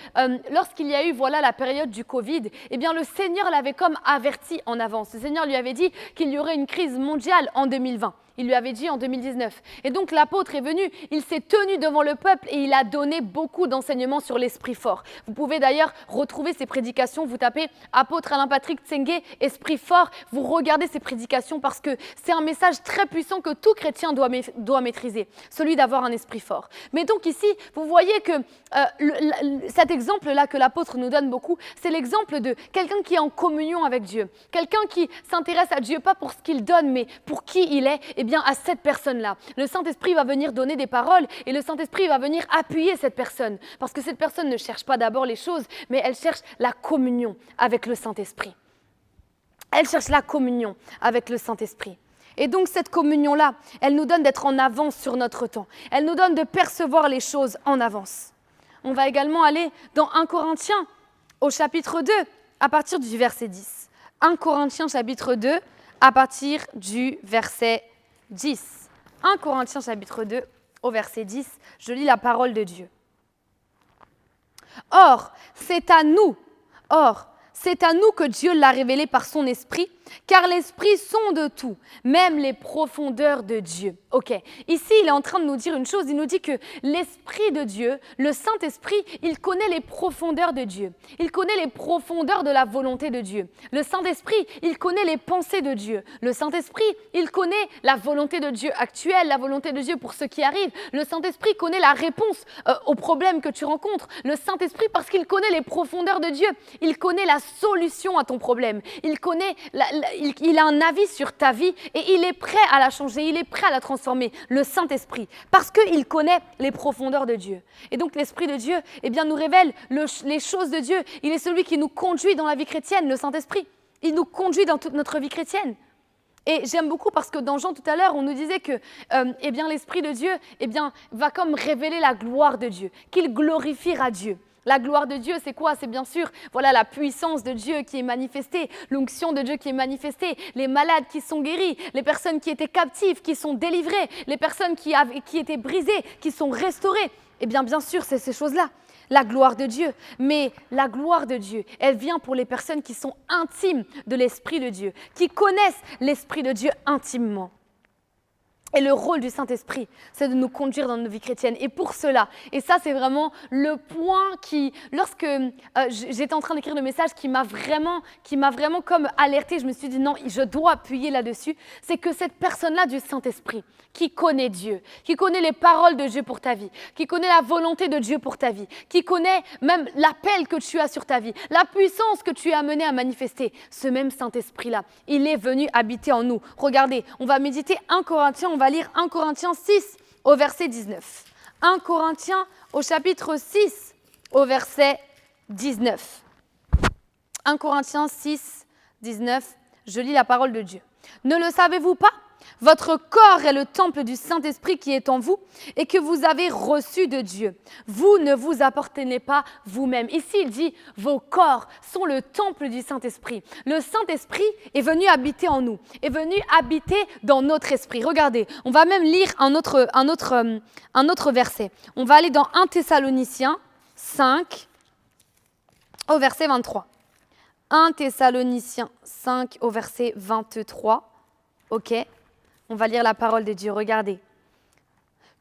lorsqu'il y a eu la période du Covid, eh bien le Seigneur l'avait comme averti en avance. Le Seigneur lui avait dit qu'il y aurait une crise mondiale en 2020. Il lui avait dit en 2019. Et donc l'apôtre est venu, il s'est tenu devant le peuple et il a donné beaucoup d'enseignements sur l'esprit fort. Vous pouvez d'ailleurs retrouver ses prédications, vous tapez apôtre Alain Patrick Tsengue, esprit fort, vous regardez ses prédications parce que c'est un message très puissant que tout chrétien doit maîtriser, celui d'avoir un esprit fort. Mais donc ici, vous voyez que cet exemple-là que l'apôtre nous donne beaucoup, c'est l'exemple de quelqu'un qui est en communion avec Dieu, quelqu'un qui s'intéresse à Dieu pas pour ce qu'il donne, mais pour qui il est. Eh bien, à cette personne-là, le Saint-Esprit va venir donner des paroles et le Saint-Esprit va venir appuyer cette personne. Parce que cette personne ne cherche pas d'abord les choses, mais elle cherche la communion avec le Saint-Esprit. Elle cherche la communion avec le Saint-Esprit. Et donc, cette communion-là, elle nous donne d'être en avance sur notre temps. Elle nous donne de percevoir les choses en avance. On va également aller dans 1 Corinthiens, au chapitre 2, à partir du verset 10. 1 Corinthiens, chapitre 2, à partir du verset 10. 1 Corinthiens chapitre 2 au verset 10, je lis la parole de Dieu. Or, c'est à nous que Dieu l'a révélé par son esprit, car l'esprit sonde tout, même les profondeurs de Dieu. Ok, ici il est en train de nous dire une chose, il nous dit que l'esprit de Dieu, le Saint-Esprit, il connaît les profondeurs de Dieu. Il connaît les profondeurs de la volonté de Dieu. Le Saint-Esprit, il connaît les pensées de Dieu. Le Saint-Esprit, il connaît la volonté de Dieu actuelle, la volonté de Dieu pour ce qui arrive. Le Saint-Esprit connaît la réponse aux problèmes que tu rencontres. Le Saint-Esprit, parce qu'il connaît les profondeurs de Dieu, il connaît la solution à ton problème. Il connaît il a un avis sur ta vie et il est prêt à la changer, il est prêt à la transformer, le Saint-Esprit, parce qu'il connaît les profondeurs de Dieu. Et donc l'Esprit de Dieu nous révèle les choses de Dieu. Il est celui qui nous conduit dans la vie chrétienne, le Saint-Esprit. Il nous conduit dans toute notre vie chrétienne. Et j'aime beaucoup parce que dans Jean tout à l'heure, on nous disait que l'Esprit de Dieu va comme révéler la gloire de Dieu, qu'il glorifiera Dieu. La gloire de Dieu, c'est quoi? C'est bien sûr la puissance de Dieu qui est manifestée, l'onction de Dieu qui est manifestée, les malades qui sont guéris, les personnes qui étaient captives, qui sont délivrées, les personnes qui étaient brisées, qui sont restaurées. Eh bien sûr, c'est ces choses-là, la gloire de Dieu. Mais la gloire de Dieu, elle vient pour les personnes qui sont intimes de l'Esprit de Dieu, qui connaissent l'Esprit de Dieu intimement. Et le rôle du Saint-Esprit, c'est de nous conduire dans nos vies chrétiennes. Et pour cela, et ça c'est vraiment le point qui, lorsque j'étais en train d'écrire le message, qui m'a vraiment comme alertée, je me suis dit non, je dois appuyer là-dessus, c'est que cette personne-là du Saint-Esprit, qui connaît Dieu, qui connaît les paroles de Dieu pour ta vie, qui connaît la volonté de Dieu pour ta vie, qui connaît même l'appel que tu as sur ta vie, la puissance que tu es amené à manifester, ce même Saint-Esprit-là, il est venu habiter en nous. Regardez, on va méditer 1 Corinthiens, on va lire 1 Corinthiens 6 au verset 19. 1 Corinthiens au chapitre 6 au verset 19. 1 Corinthiens 6, 19, je lis la parole de Dieu. Ne le savez-vous pas? votre corps est le temple du Saint-Esprit qui est en vous et que vous avez reçu de Dieu. Vous ne vous appartenez pas vous-même. Ici, il dit, vos corps sont le temple du Saint-Esprit. Le Saint-Esprit est venu habiter en nous, est venu habiter dans notre esprit. Regardez, on va même lire un autre verset. On va aller dans 1 Thessaloniciens 5 au verset 23. 1 Thessaloniciens 5 au verset 23. Ok, on va lire la parole de Dieu, regardez.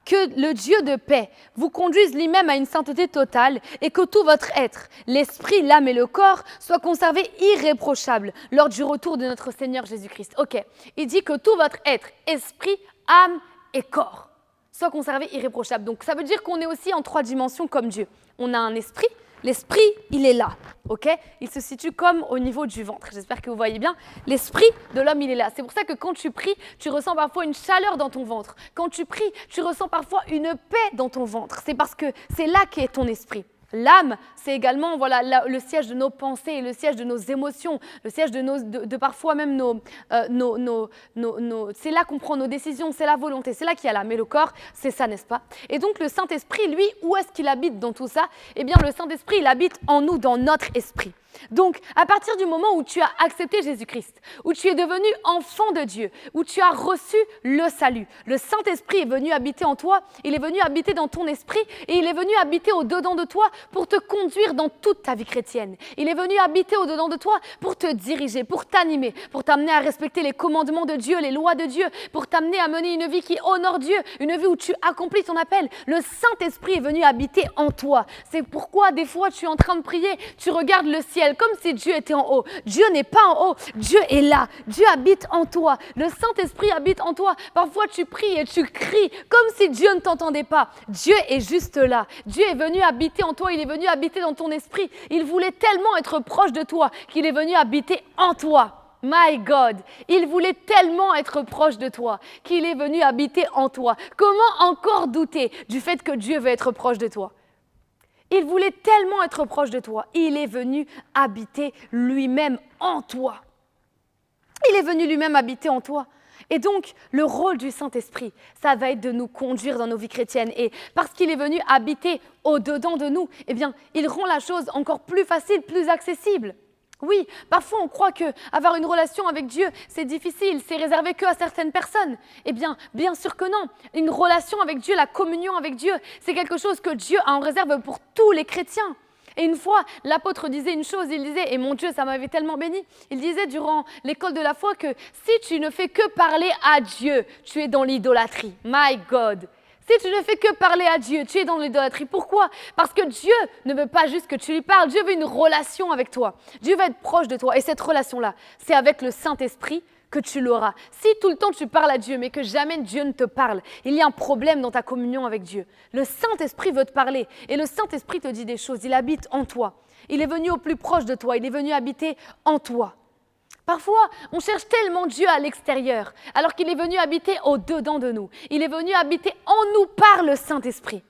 Que le Dieu de paix vous conduise lui-même à une sainteté totale et que tout votre être, l'esprit, l'âme et le corps, soient conservés irréprochables lors du retour de notre Seigneur Jésus-Christ. Ok, il dit que tout votre être, esprit, âme et corps, soient conservés irréprochables. Donc ça veut dire qu'on est aussi en 3 dimensions comme Dieu. On a un esprit. L'esprit, il est là, ok? Il se situe comme au niveau du ventre. J'espère que vous voyez bien. L'esprit de l'homme, il est là. C'est pour ça que quand tu pries, tu ressens parfois une chaleur dans ton ventre. Quand tu pries, tu ressens parfois une paix dans ton ventre. C'est parce que c'est là qu'est ton esprit. L'âme, c'est également le siège de nos pensées, le siège de nos émotions, le siège de parfois même c'est là qu'on prend nos décisions, c'est la volonté, c'est là qu'il y a l'âme. Mais le corps, c'est ça, n'est-ce pas? Et donc le Saint-Esprit, lui, où est-ce qu'il habite dans tout ça? Eh bien, le Saint-Esprit, il habite en nous, dans notre esprit. Donc, à partir du moment où tu as accepté Jésus-Christ, où tu es devenu enfant de Dieu, où tu as reçu le salut, le Saint-Esprit est venu habiter en toi, il est venu habiter dans ton esprit et il est venu habiter au-dedans de toi pour te conduire dans toute ta vie chrétienne. Il est venu habiter au-dedans de toi pour te diriger, pour t'animer, pour t'amener à respecter les commandements de Dieu, les lois de Dieu, pour t'amener à mener une vie qui honore Dieu, une vie où tu accomplis ton appel. Le Saint-Esprit est venu habiter en toi. C'est pourquoi des fois tu es en train de prier, tu regardes le ciel comme si Dieu était en haut. Dieu n'est pas en haut, Dieu est là. Dieu habite en toi. Le Saint-Esprit habite en toi. Parfois tu pries et tu cries comme si Dieu ne t'entendait pas. Dieu est juste là. Dieu est venu habiter en toi, il est venu habiter dans ton esprit. Il voulait tellement être proche de toi qu'il est venu habiter en toi. My God, il voulait tellement être proche de toi qu'il est venu habiter en toi. Comment encore douter du fait que Dieu veut être proche de toi? Il voulait tellement être proche de toi. Il est venu habiter lui-même en toi. Il est venu lui-même habiter en toi. Et donc, le rôle du Saint-Esprit, ça va être de nous conduire dans nos vies chrétiennes. Et parce qu'il est venu habiter au-dedans de nous, eh bien, il rend la chose encore plus facile, plus accessible. Oui, parfois on croit qu'avoir une relation avec Dieu, c'est difficile, c'est réservé qu'à certaines personnes. Eh bien sûr que non. Une relation avec Dieu, la communion avec Dieu, c'est quelque chose que Dieu a en réserve pour tous les chrétiens. Et une fois, l'apôtre disait une chose, il disait, et mon Dieu, ça m'avait tellement béni, il disait durant l'école de la foi que si tu ne fais que parler à Dieu, tu es dans l'idolâtrie. My God! Si tu ne fais que parler à Dieu, tu es dans l'idolâtrie. Pourquoi? Parce que Dieu ne veut pas juste que tu lui parles. Dieu veut une relation avec toi. Dieu veut être proche de toi. Et cette relation-là, c'est avec le Saint-Esprit que tu l'auras. Si tout le temps tu parles à Dieu, mais que jamais Dieu ne te parle, il y a un problème dans ta communion avec Dieu. Le Saint-Esprit veut te parler. Et le Saint-Esprit te dit des choses. Il habite en toi. Il est venu au plus proche de toi. Il est venu habiter en toi. Parfois, on cherche tellement Dieu à l'extérieur, alors qu'il est venu habiter au-dedans de nous. Il est venu habiter en nous par le Saint-Esprit.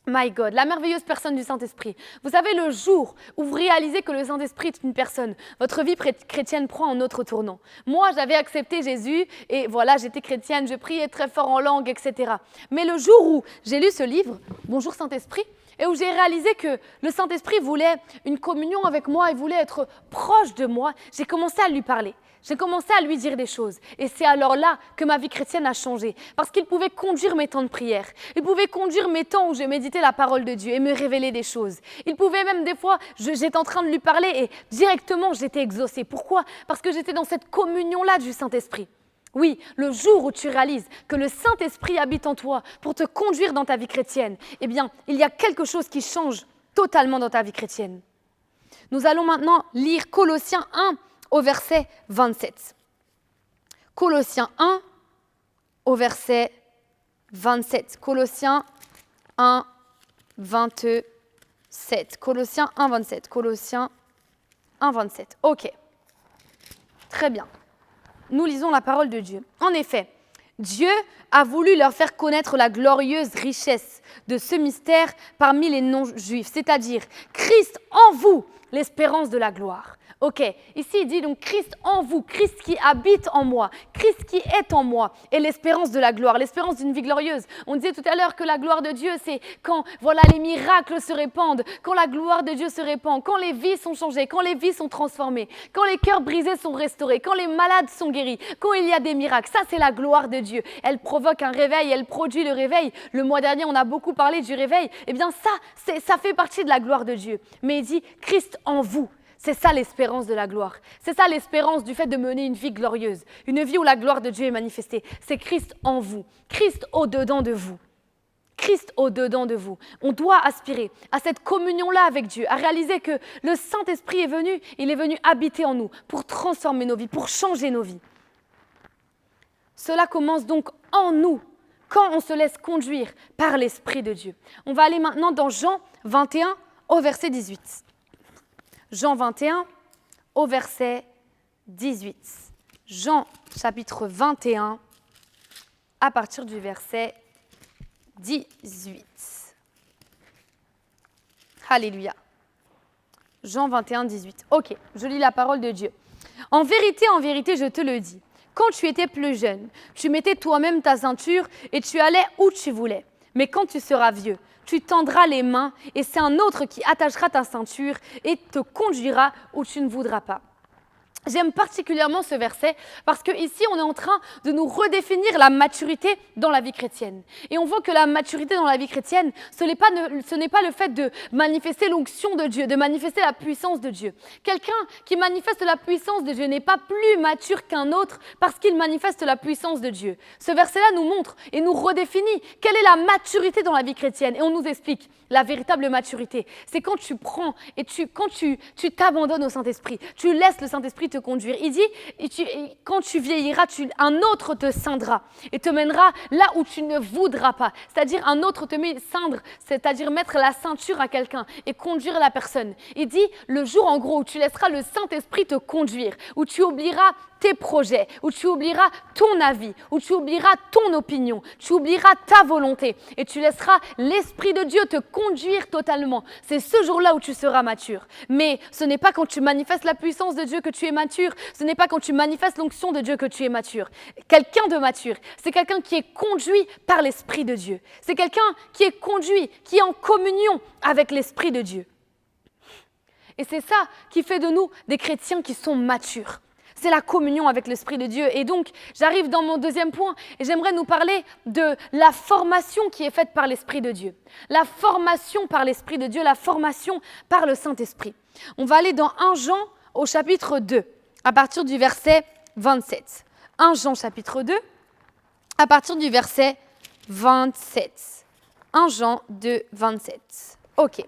My God, la merveilleuse personne du Saint-Esprit. Vous savez, le jour où vous réalisez que le Saint-Esprit est une personne, votre vie chrétienne prend un autre tournant. Moi, j'avais accepté Jésus et voilà, j'étais chrétienne, je priais très fort en langue, etc. Mais le jour où j'ai lu ce livre, Bonjour Saint-Esprit, et où j'ai réalisé que le Saint-Esprit voulait une communion avec moi, il voulait être proche de moi, j'ai commencé à lui parler. J'ai commencé à lui dire des choses. Et c'est alors là que ma vie chrétienne a changé. Parce qu'il pouvait conduire mes temps de prière. Il pouvait conduire mes temps où je méditais la parole de Dieu et me révéler des choses. Il pouvait même des fois, j'étais en train de lui parler et directement j'étais exaucée. Pourquoi? Parce que j'étais dans cette communion-là du Saint-Esprit. Oui, le jour où tu réalises que le Saint-Esprit habite en toi pour te conduire dans ta vie chrétienne, eh bien, il y a quelque chose qui change totalement dans ta vie chrétienne. Nous allons maintenant lire Colossiens 1 au verset 27. Colossiens 1 au verset 27. Colossiens 1, 27. Colossiens 1, 27. Colossiens 1, 27. Ok. Très bien. Nous lisons la parole de Dieu. En effet, Dieu a voulu leur faire connaître la glorieuse richesse de ce mystère parmi les non-juifs, c'est-à-dire Christ en vous, l'espérance de la gloire. Ok, ici il dit donc Christ en vous, Christ qui habite en moi, Christ qui est en moi et l'espérance de la gloire, l'espérance d'une vie glorieuse. On disait tout à l'heure que la gloire de Dieu, c'est quand voilà, les miracles se répandent, quand la gloire de Dieu se répand, quand les vies sont changées, quand les vies sont transformées, quand les cœurs brisés sont restaurés, quand les malades sont guéris, quand il y a des miracles. Ça, c'est la gloire de Dieu. Elle provoque un réveil, elle produit le réveil. Le mois dernier, on a beaucoup parlé du réveil. Eh bien ça fait partie de la gloire de Dieu. Mais il dit Christ en vous. C'est ça l'espérance de la gloire. C'est ça l'espérance du fait de mener une vie glorieuse. Une vie où la gloire de Dieu est manifestée. C'est Christ en vous. Christ au-dedans de vous. Christ au-dedans de vous. On doit aspirer à cette communion-là avec Dieu, à réaliser que le Saint-Esprit est venu, il est venu habiter en nous pour transformer nos vies, pour changer nos vies. Cela commence donc en nous, quand on se laisse conduire par l'Esprit de Dieu. On va aller maintenant dans Jean 21 au verset 18. Jean 21 au verset 18. Jean chapitre 21 à partir du verset 18. Alléluia. Jean 21, 18. Ok, je lis la parole de Dieu. En vérité, je te le dis, quand tu étais plus jeune, tu mettais toi-même ta ceinture et tu allais où tu voulais. Mais quand tu seras vieux, tu tendras les mains et c'est un autre qui attachera ta ceinture et te conduira où tu ne voudras pas. J'aime particulièrement ce verset parce qu'ici, on est en train de nous redéfinir la maturité dans la vie chrétienne. Et on voit que la maturité dans la vie chrétienne, ce n'est pas le fait de manifester l'onction de Dieu, de manifester la puissance de Dieu. Quelqu'un qui manifeste la puissance de Dieu n'est pas plus mature qu'un autre parce qu'il manifeste la puissance de Dieu. Ce verset-là nous montre et nous redéfinit quelle est la maturité dans la vie chrétienne. Et on nous explique la véritable maturité. C'est quand tu prends et quand tu t'abandonnes au Saint-Esprit, tu laisses le Saint-Esprit te conduire. Il dit, quand tu vieilliras, un autre te ceindra et te mènera là où tu ne voudras pas. C'est-à-dire un autre te met ceindre, c'est-à-dire mettre la ceinture à quelqu'un et conduire la personne. Il dit, le jour en gros où tu laisseras le Saint-Esprit te conduire, où tu oublieras tes projets, où tu oublieras ton avis, où tu oublieras ton opinion, tu oublieras ta volonté et tu laisseras l'Esprit de Dieu te conduire totalement. C'est ce jour-là où tu seras mature. Mais ce n'est pas quand tu manifestes la puissance de Dieu que tu es mature, ce n'est pas quand tu manifestes l'onction de Dieu que tu es mature. Quelqu'un de mature, c'est quelqu'un qui est conduit par l'Esprit de Dieu. C'est quelqu'un qui est conduit, qui est en communion avec l'Esprit de Dieu. Et c'est ça qui fait de nous des chrétiens qui sont matures. C'est la communion avec l'Esprit de Dieu. Et donc, j'arrive dans mon deuxième point et j'aimerais nous parler de la formation qui est faite par l'Esprit de Dieu. La formation par l'Esprit de Dieu, la formation par le Saint-Esprit. On va aller dans 1 Jean au chapitre 2, à partir du verset 27. 1 Jean chapitre 2, à partir du verset 27. 1 Jean 2, 27. Ok,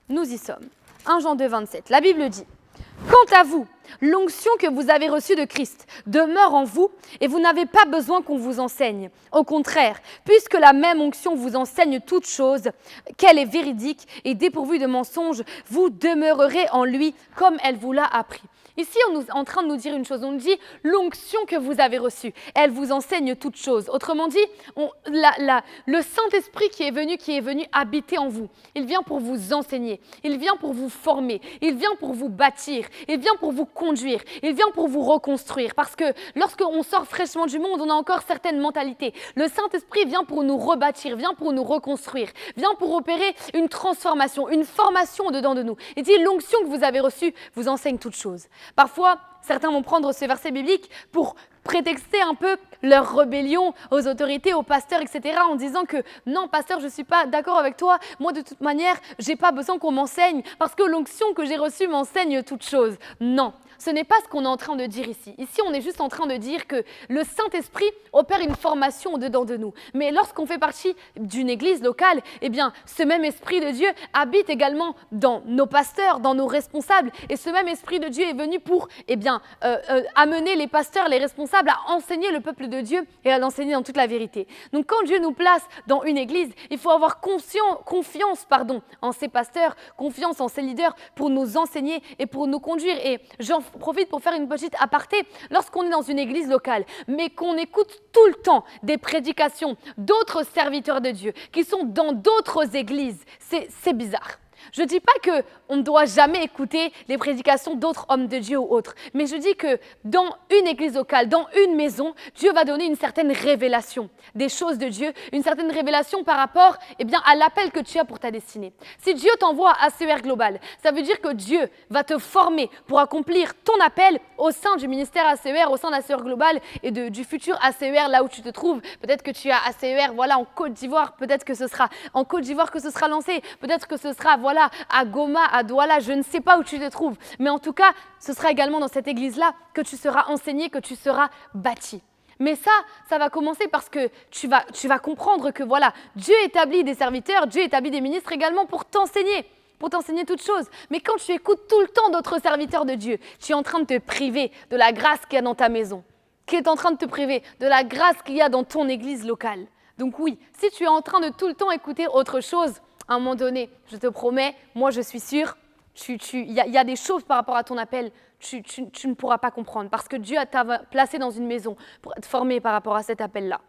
nous y sommes. 1 Jean 2, 27. La Bible dit « Quant à vous, l'onction que vous avez reçue de Christ demeure en vous et vous n'avez pas besoin qu'on vous enseigne. Au contraire, puisque la même onction vous enseigne toutes choses, qu'elle est véridique et dépourvue de mensonges, vous demeurerez en lui comme elle vous l'a appris. » Ici, on est en train de nous dire une chose. On nous dit l'onction que vous avez reçue, elle vous enseigne toutes choses. Autrement dit, le Saint-Esprit qui est venu habiter en vous, il vient pour vous enseigner, il vient pour vous former, il vient pour vous bâtir, il vient pour vous conduire, il vient pour vous reconstruire. Parce que lorsqu'on sort fraîchement du monde, on a encore certaines mentalités. Le Saint-Esprit vient pour nous rebâtir, vient pour nous reconstruire, vient pour opérer une transformation, une formation au-dedans de nous. Il dit l'onction que vous avez reçue vous enseigne toutes choses. Parfois, certains vont prendre ce verset biblique pour prétexter un peu leur rébellion aux autorités, aux pasteurs, etc. en disant que non, pasteur, je ne suis pas d'accord avec toi. Moi, de toute manière, je n'ai pas besoin qu'on m'enseigne parce que l'onction que j'ai reçue m'enseigne toutes choses. Non, ce n'est pas ce qu'on est en train de dire ici. Ici, on est juste en train de dire que le Saint-Esprit opère une formation au-dedans de nous. Mais lorsqu'on fait partie d'une église locale, eh bien, ce même Esprit de Dieu habite également dans nos pasteurs, dans nos responsables. Et ce même Esprit de Dieu est venu pour amener les pasteurs, les responsables à enseigner le peuple de Dieu et à l'enseigner dans toute la vérité. Donc, quand Dieu nous place dans une église, il faut avoir confiance en ses pasteurs, confiance en ses leaders pour nous enseigner et pour nous conduire. Et j'en profite pour faire une petite aparté. Lorsqu'on est dans une église locale, mais qu'on écoute tout le temps des prédications d'autres serviteurs de Dieu qui sont dans d'autres églises, c'est bizarre. Je ne dis pas qu'on ne doit jamais écouter les prédications d'autres hommes de Dieu ou autres, mais je dis que dans une église locale, dans une maison, Dieu va donner une certaine révélation des choses de Dieu, une certaine révélation par rapport à l'appel que tu as pour ta destinée. Si Dieu t'envoie à ACER Global, ça veut dire que Dieu va te former pour accomplir ton appel au sein du ministère ACER, au sein d'ACER Global et du futur ACER là où tu te trouves. Peut-être que tu as ACER en Côte d'Ivoire, peut-être que ce sera en Côte d'Ivoire que ce sera lancé, peut-être que ce sera à Goma, à Douala, je ne sais pas où tu te trouves. Mais en tout cas, ce sera également dans cette église-là que tu seras enseigné, que tu seras bâti. Mais ça va commencer parce que tu vas comprendre que Dieu établit des serviteurs, Dieu établit des ministres également pour t'enseigner toutes choses. Mais quand tu écoutes tout le temps d'autres serviteurs de Dieu, tu es en train de te priver de la grâce qu'il y a dans ta maison, qui est en train de te priver de la grâce qu'il y a dans ton église locale. Donc oui, si tu es en train de tout le temps écouter autre chose, à un moment donné, je te promets, moi je suis sûre, il y a des choses par rapport à ton appel, tu ne pourras pas comprendre parce que Dieu t'a placé dans une maison pour être formé par rapport à cet appel-là.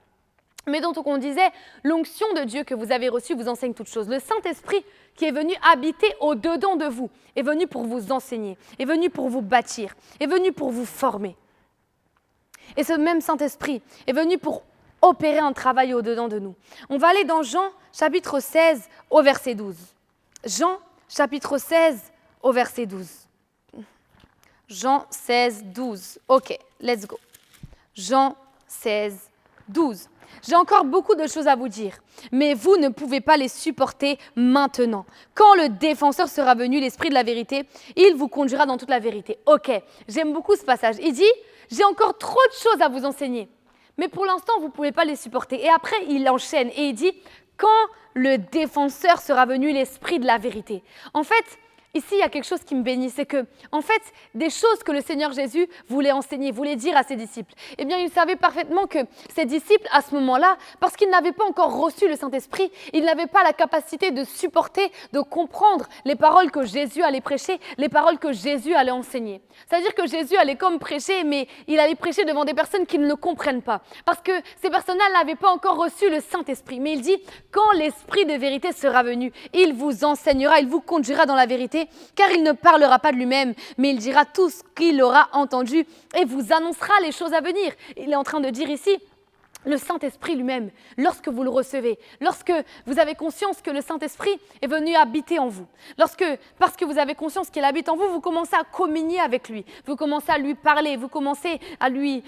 Mais donc on disait, l'onction de Dieu que vous avez reçue vous enseigne toutes choses. Le Saint-Esprit qui est venu habiter au-dedans de vous est venu pour vous enseigner, est venu pour vous bâtir, est venu pour vous former. Et ce même Saint-Esprit est venu pour opérer un travail au-dedans de nous. On va aller dans Jean chapitre 16 au verset 12. Jean chapitre 16 au verset 12. Jean 16, 12. Ok, let's go. Jean 16, 12. J'ai encore beaucoup de choses à vous dire, mais vous ne pouvez pas les supporter maintenant. Quand le défenseur sera venu, l'Esprit de la vérité, il vous conduira dans toute la vérité. Ok, j'aime beaucoup ce passage. Il dit, j'ai encore trop de choses à vous enseigner. Mais pour l'instant, vous ne pouvez pas les supporter. Et après, il enchaîne et il dit, quand le défenseur sera venu, l'Esprit de la vérité. En fait, ici, il y a quelque chose qui me bénit, c'est que, en fait, des choses que le Seigneur Jésus voulait enseigner, voulait dire à ses disciples, eh bien, il savait parfaitement que ses disciples, à ce moment-là, parce qu'ils n'avaient pas encore reçu le Saint-Esprit, ils n'avaient pas la capacité de supporter, de comprendre les paroles que Jésus allait prêcher, les paroles que Jésus allait enseigner. C'est-à-dire que Jésus allait comme prêcher, mais il allait prêcher devant des personnes qui ne le comprennent pas, parce que ces personnes-là n'avaient pas encore reçu le Saint-Esprit. Mais il dit, quand l'Esprit de vérité sera venu, il vous enseignera, il vous conduira dans la vérité, car il ne parlera pas de lui-même, mais il dira tout ce qu'il aura entendu et vous annoncera les choses à venir. Il est en train de dire ici, le Saint-Esprit lui-même, lorsque vous le recevez, lorsque vous avez conscience que le Saint-Esprit est venu habiter en vous, parce que vous avez conscience qu'il habite en vous, vous commencez à communier avec lui, vous commencez à lui parler, vous commencez à lui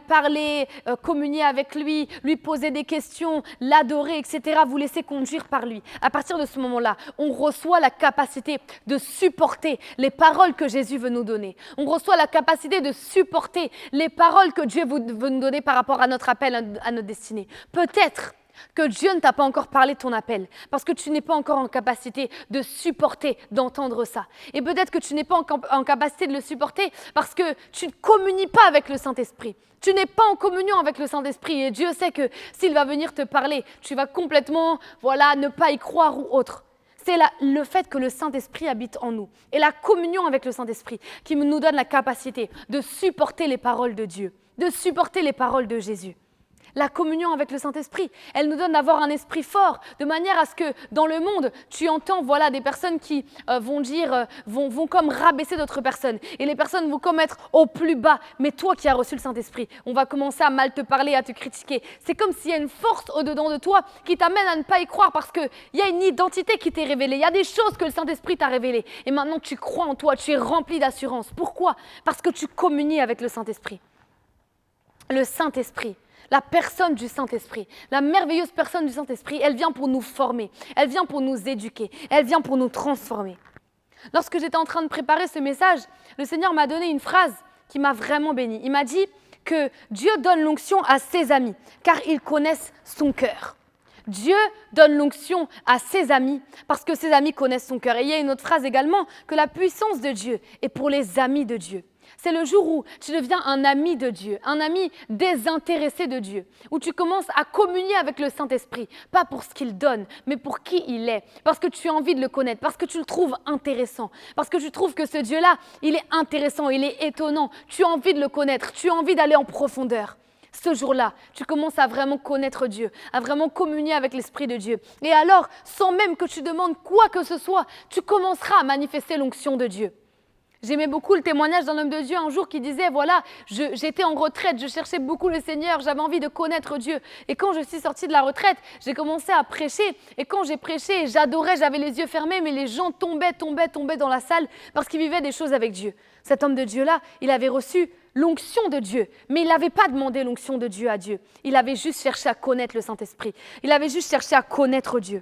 parler, communier avec lui, lui poser des questions, l'adorer, etc., vous laisser conduire par lui. À partir de ce moment-là, on reçoit la capacité de supporter les paroles que Jésus veut nous donner. On reçoit la capacité de supporter les paroles que Dieu veut nous donner par rapport à notre appel, à notre destinée. Peut-être que Dieu ne t'a pas encore parlé de ton appel parce que tu n'es pas encore en capacité de supporter, d'entendre ça. Et peut-être que tu n'es pas en capacité de le supporter parce que tu ne communies pas avec le Saint-Esprit. Tu n'es pas en communion avec le Saint-Esprit et Dieu sait que s'il va venir te parler, tu vas complètement, ne pas y croire ou autre. C'est le fait que le Saint-Esprit habite en nous et la communion avec le Saint-Esprit qui nous donne la capacité de supporter les paroles de Dieu, de supporter les paroles de Jésus. La communion avec le Saint-Esprit, elle nous donne d'avoir un esprit fort, de manière à ce que dans le monde, tu entends des personnes qui vont comme rabaisser d'autres personnes. Et les personnes vont comme être au plus bas. Mais toi qui as reçu le Saint-Esprit, on va commencer à mal te parler, à te critiquer. C'est comme s'il y a une force au-dedans de toi qui t'amène à ne pas y croire parce qu'il y a une identité qui t'est révélée. Il y a des choses que le Saint-Esprit t'a révélées. Et maintenant, tu crois en toi, tu es rempli d'assurance. Pourquoi ? Parce que tu communies avec le Saint-Esprit. Le Saint-Esprit. La personne du Saint-Esprit, la merveilleuse personne du Saint-Esprit, elle vient pour nous former, elle vient pour nous éduquer, elle vient pour nous transformer. Lorsque j'étais en train de préparer ce message, le Seigneur m'a donné une phrase qui m'a vraiment bénie. Il m'a dit que Dieu donne l'onction à ses amis, car ils connaissent son cœur. Dieu donne l'onction à ses amis, parce que ses amis connaissent son cœur. Et il y a une autre phrase également, que la puissance de Dieu est pour les amis de Dieu. C'est le jour où tu deviens un ami de Dieu, un ami désintéressé de Dieu, où tu commences à communier avec le Saint-Esprit, pas pour ce qu'il donne, mais pour qui il est, parce que tu as envie de le connaître, parce que tu le trouves intéressant, parce que tu trouves que ce Dieu-là, il est intéressant, il est étonnant, tu as envie de le connaître, tu as envie d'aller en profondeur. ce jour-là, tu commences à vraiment connaître Dieu, à vraiment communier avec l'Esprit de Dieu. Et alors, sans même que tu demandes quoi que ce soit, tu commenceras à manifester l'onction de Dieu. J'aimais beaucoup le témoignage d'un homme de Dieu un jour qui disait, voilà, j'étais en retraite, je cherchais beaucoup le Seigneur, j'avais envie de connaître Dieu. Et quand je suis sortie de la retraite, j'ai commencé à prêcher. Et quand j'ai prêché, j'adorais, j'avais les yeux fermés, mais les gens tombaient dans la salle parce qu'ils vivaient des choses avec Dieu. Cet homme de Dieu-là, il avait reçu l'onction de Dieu, mais il n'avait pas demandé l'onction de Dieu à Dieu. Il avait juste cherché à connaître le Saint-Esprit. Il avait juste cherché à connaître Dieu.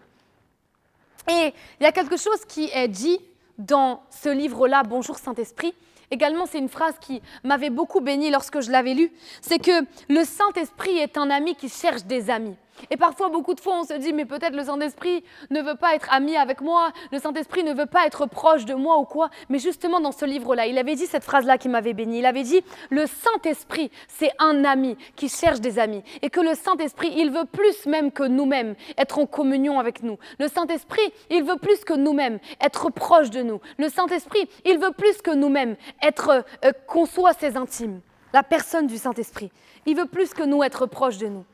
Et il y a quelque chose qui est dit dans ce livre-là, Bonjour Saint-Esprit. Également, c'est une phrase qui m'avait beaucoup bénie lorsque je l'avais lue. C'est que le Saint-Esprit est un ami qui cherche des amis. Et parfois, beaucoup de fois, on se dit, mais peut-être le Saint-Esprit ne veut pas être ami avec moi, le Saint-Esprit ne veut pas être proche de moi ou quoi. Mais justement, dans ce livre-là, il avait dit cette phrase-là qui m'avait bénie. Il avait dit, le Saint-Esprit, c'est un ami qui cherche des amis. Et que le Saint-Esprit, il veut plus même que nous-mêmes être en communion avec nous. Le Saint-Esprit, il veut plus que nous-mêmes être proche de nous. Le Saint-Esprit, il veut plus que nous-mêmes être qu'on soit ses intimes. La personne du Saint-Esprit, il veut plus que nous être proche de nous.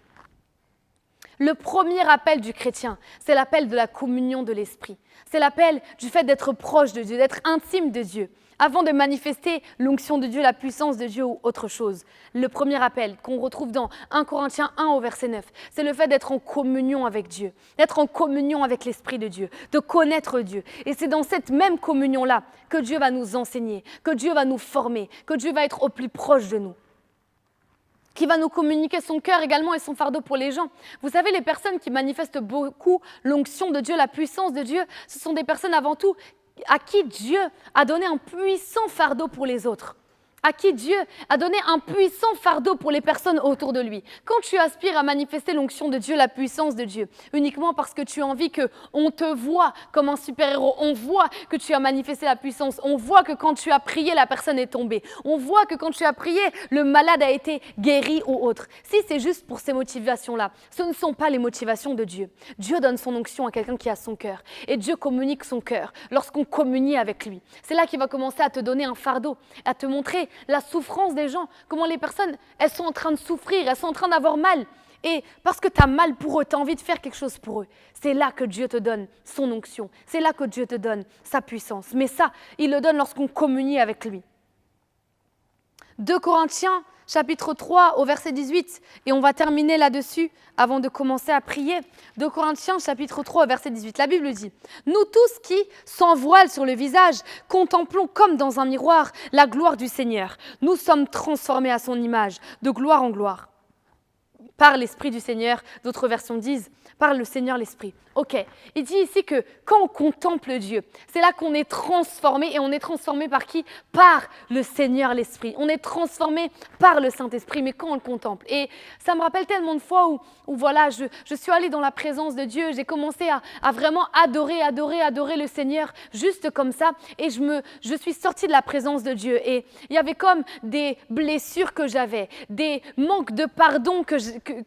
Le premier appel du chrétien, c'est l'appel de la communion de l'Esprit. C'est l'appel du fait d'être proche de Dieu, d'être intime de Dieu, avant de manifester l'onction de Dieu, la puissance de Dieu ou autre chose. Le premier appel qu'on retrouve dans 1 Corinthiens 1 au verset 9, c'est le fait d'être en communion avec Dieu, d'être en communion avec l'Esprit de Dieu, de connaître Dieu. Et c'est dans cette même communion-là que Dieu va nous enseigner, que Dieu va nous former, que Dieu va être au plus proche de nous, qui va nous communiquer son cœur également et son fardeau pour les gens. Vous savez, les personnes qui manifestent beaucoup l'onction de Dieu, la puissance de Dieu, ce sont des personnes avant tout à qui Dieu a donné un puissant fardeau pour les autres. À qui Dieu a donné un puissant fardeau pour les personnes autour de lui. Quand tu aspires à manifester l'onction de Dieu, la puissance de Dieu, uniquement parce que tu as envie qu'on te voit comme un super-héros, on voit que tu as manifesté la puissance, on voit que quand tu as prié, la personne est tombée, on voit que quand tu as prié, le malade a été guéri ou autre. Si c'est juste pour ces motivations-là, ce ne sont pas les motivations de Dieu. Dieu donne son onction à quelqu'un qui a son cœur et Dieu communique son cœur lorsqu'on communie avec lui. C'est là qu'il va commencer à te donner un fardeau, à te montrer la souffrance des gens, comment les personnes, elles sont en train de souffrir, elles sont en train d'avoir mal. Et parce que tu as mal pour eux, tu as envie de faire quelque chose pour eux. C'est là que Dieu te donne son onction. C'est là que Dieu te donne sa puissance. Mais ça, il le donne lorsqu'on communie avec lui. 2 Corinthiens, chapitre 3, au verset 18. Et on va terminer là-dessus avant de commencer à prier. 2 Corinthiens, chapitre 3, au verset 18. La Bible dit, « Nous tous qui, sans voile sur le visage, contemplons comme dans un miroir la gloire du Seigneur. Nous sommes transformés à son image, de gloire en gloire. » Par l'Esprit du Seigneur, d'autres versions disent, par le Seigneur l'Esprit. Ok, il dit ici que quand on contemple Dieu, c'est là qu'on est transformé. Et on est transformé par qui? Par le Seigneur l'Esprit. On est transformé par le Saint-Esprit, mais quand on le contemple. Et ça me rappelle tellement de fois où voilà, je suis allée dans la présence de Dieu, j'ai commencé à vraiment adorer le Seigneur, juste comme ça. Et je suis sortie de la présence de Dieu. Et il y avait comme des blessures que j'avais, des manques de pardon,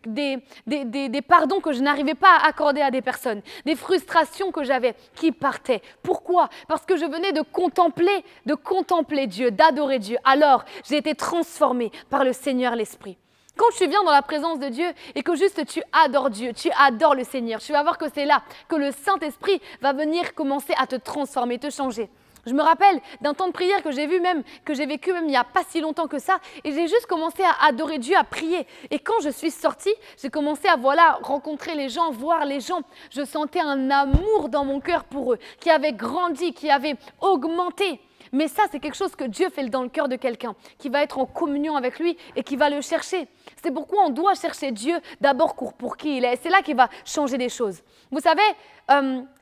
des pardons que je n'arrivais pas à accorder à des personnes, des frustrations que j'avais qui partaient. Pourquoi? Parce que je venais de contempler Dieu, d'adorer Dieu. Alors, j'ai été transformée par le Seigneur l'Esprit. Quand tu viens dans la présence de Dieu et que juste tu adores Dieu, tu adores le Seigneur, tu vas voir que c'est là que le Saint-Esprit va venir commencer à te transformer, te changer. Je me rappelle d'un temps de prière que j'ai vécu même il n'y a pas si longtemps que ça, et j'ai juste commencé à adorer Dieu, à prier. Et quand je suis sortie, j'ai commencé à rencontrer les gens, voir les gens. Je sentais un amour dans mon cœur pour eux, qui avait grandi, qui avait augmenté. Mais ça, c'est quelque chose que Dieu fait dans le cœur de quelqu'un, qui va être en communion avec lui et qui va le chercher. C'est pourquoi on doit chercher Dieu d'abord pour qui il est. C'est là qu'il va changer des choses. Vous savez,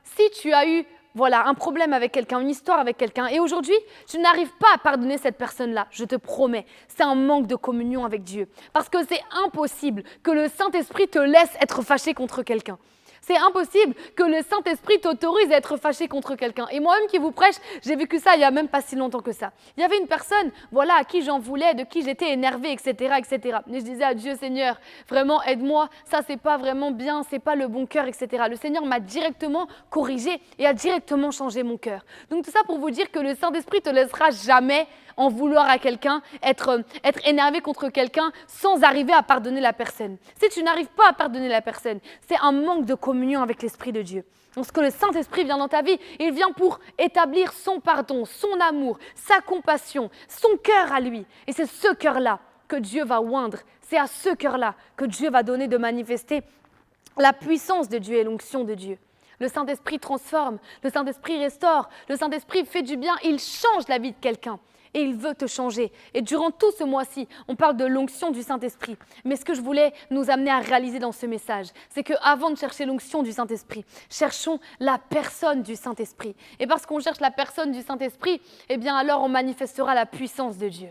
si tu as eu un problème avec quelqu'un, une histoire avec quelqu'un, et aujourd'hui, tu n'arrives pas à pardonner cette personne-là, je te promets, c'est un manque de communion avec Dieu. Parce que c'est impossible que le Saint-Esprit te laisse être fâché contre quelqu'un. C'est impossible que le Saint-Esprit t'autorise à être fâché contre quelqu'un. Et moi-même qui vous prêche, j'ai vécu ça il n'y a même pas si longtemps que ça. Il y avait une personne, à qui j'en voulais, de qui j'étais énervée, etc., etc. Mais je disais à Dieu, Seigneur, vraiment aide-moi, ça c'est pas vraiment bien, c'est pas le bon cœur, etc. Le Seigneur m'a directement corrigé et a directement changé mon cœur. Donc tout ça pour vous dire que le Saint-Esprit te laissera jamais en vouloir à quelqu'un, être énervé contre quelqu'un sans arriver à pardonner la personne. Si tu n'arrives pas à pardonner la personne, c'est un manque de communion avec l'Esprit de Dieu. Lorsque le Saint-Esprit vient dans ta vie, il vient pour établir son pardon, son amour, sa compassion, son cœur à lui. Et c'est ce cœur-là que Dieu va oindre. C'est à ce cœur-là que Dieu va donner de manifester la puissance de Dieu et l'onction de Dieu. Le Saint-Esprit transforme, le Saint-Esprit restaure, le Saint-Esprit fait du bien, il change la vie de quelqu'un. Et il veut te changer. Et durant tout ce mois-ci, on parle de l'onction du Saint-Esprit. Mais ce que je voulais nous amener à réaliser dans ce message, c'est qu'avant de chercher l'onction du Saint-Esprit, cherchons la personne du Saint-Esprit. Et parce qu'on cherche la personne du Saint-Esprit, eh bien alors on manifestera la puissance de Dieu.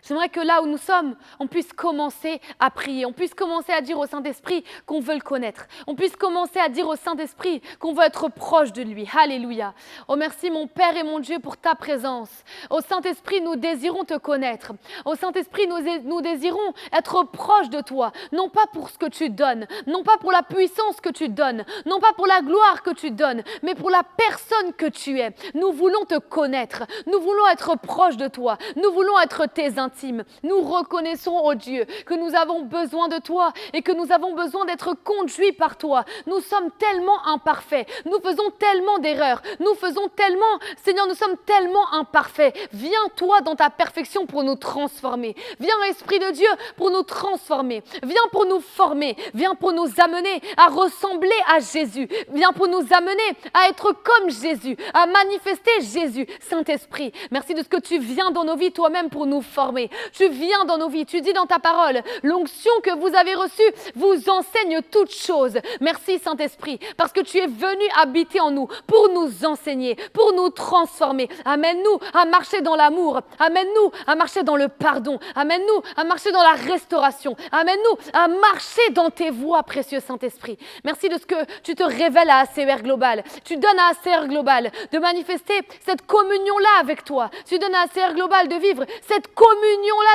J'aimerais que là où nous sommes, on puisse commencer à prier, on puisse commencer à dire au Saint-Esprit qu'on veut le connaître, on puisse commencer à dire au Saint-Esprit qu'on veut être proche de lui. Alléluia. Oh merci mon Père et mon Dieu pour ta présence. Au Saint-Esprit, nous désirons te connaître. Au Saint-Esprit, nous désirons être proche de toi, non pas pour ce que tu donnes, non pas pour la puissance que tu donnes, non pas pour la gloire que tu donnes, mais pour la personne que tu es. Nous voulons te connaître, nous voulons être proche de toi, nous voulons être tes intimes. Nous reconnaissons, oh Dieu, que nous avons besoin de toi et que nous avons besoin d'être conduits par toi. Nous sommes tellement imparfaits, nous faisons tellement d'erreurs, nous faisons tellement, Seigneur, nous sommes tellement imparfaits. Viens toi dans ta perfection pour nous transformer. Viens Esprit de Dieu pour nous transformer. Viens pour nous former. Viens pour nous amener à ressembler à Jésus. Viens pour nous amener à être comme Jésus, à manifester Jésus. Saint-Esprit, merci de ce que tu viens dans nos vies toi-même pour nous former. Tu viens dans nos vies, tu dis dans ta parole, l'onction que vous avez reçue vous enseigne toutes choses. Merci Saint-Esprit, parce que tu es venu habiter en nous pour nous enseigner, pour nous transformer. Amène-nous à marcher dans l'amour, amène-nous à marcher dans le pardon, amène-nous à marcher dans la restauration, amène-nous à marcher dans tes voies, précieux Saint-Esprit. Merci de ce que tu te révèles à ACER Global. Tu donnes à ACER Global de manifester cette communion-là avec toi. Tu donnes à ACER Global de vivre cette communion-là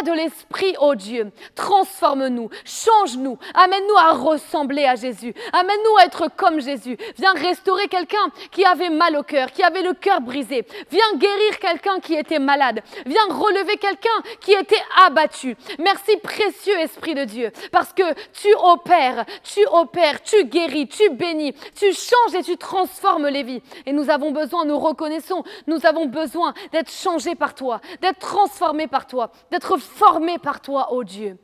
de l'Esprit, oh Dieu. Transforme-nous, change-nous, amène-nous à ressembler à Jésus, amène-nous à être comme Jésus. Viens restaurer quelqu'un qui avait mal au cœur, qui avait le cœur brisé. Viens guérir quelqu'un qui était malade. Viens relever quelqu'un qui était abattu. Merci précieux Esprit de Dieu, parce que tu opères, tu guéris, tu bénis, tu changes et tu transformes les vies. Et nous avons besoin, nous reconnaissons, nous avons besoin d'être changés par toi, d'être transformés par toi, d'être formés par toi, oh Dieu.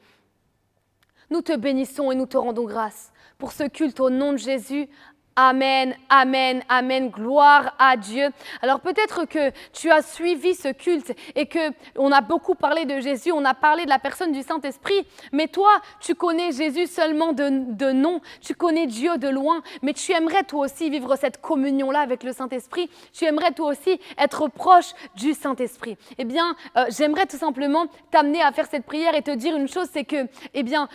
Nous te bénissons et nous te rendons grâce pour ce culte au nom de Jésus. Amen, amen, amen, gloire à Dieu. Alors peut-être que tu as suivi ce culte et qu'on a beaucoup parlé de Jésus, on a parlé de la personne du Saint-Esprit, mais toi, tu connais Jésus seulement de nom, tu connais Dieu de loin, mais tu aimerais toi aussi vivre cette communion-là avec le Saint-Esprit, tu aimerais toi aussi être proche du Saint-Esprit. Eh bien, j'aimerais tout simplement t'amener à faire cette prière et te dire une chose, c'est que, eh bien,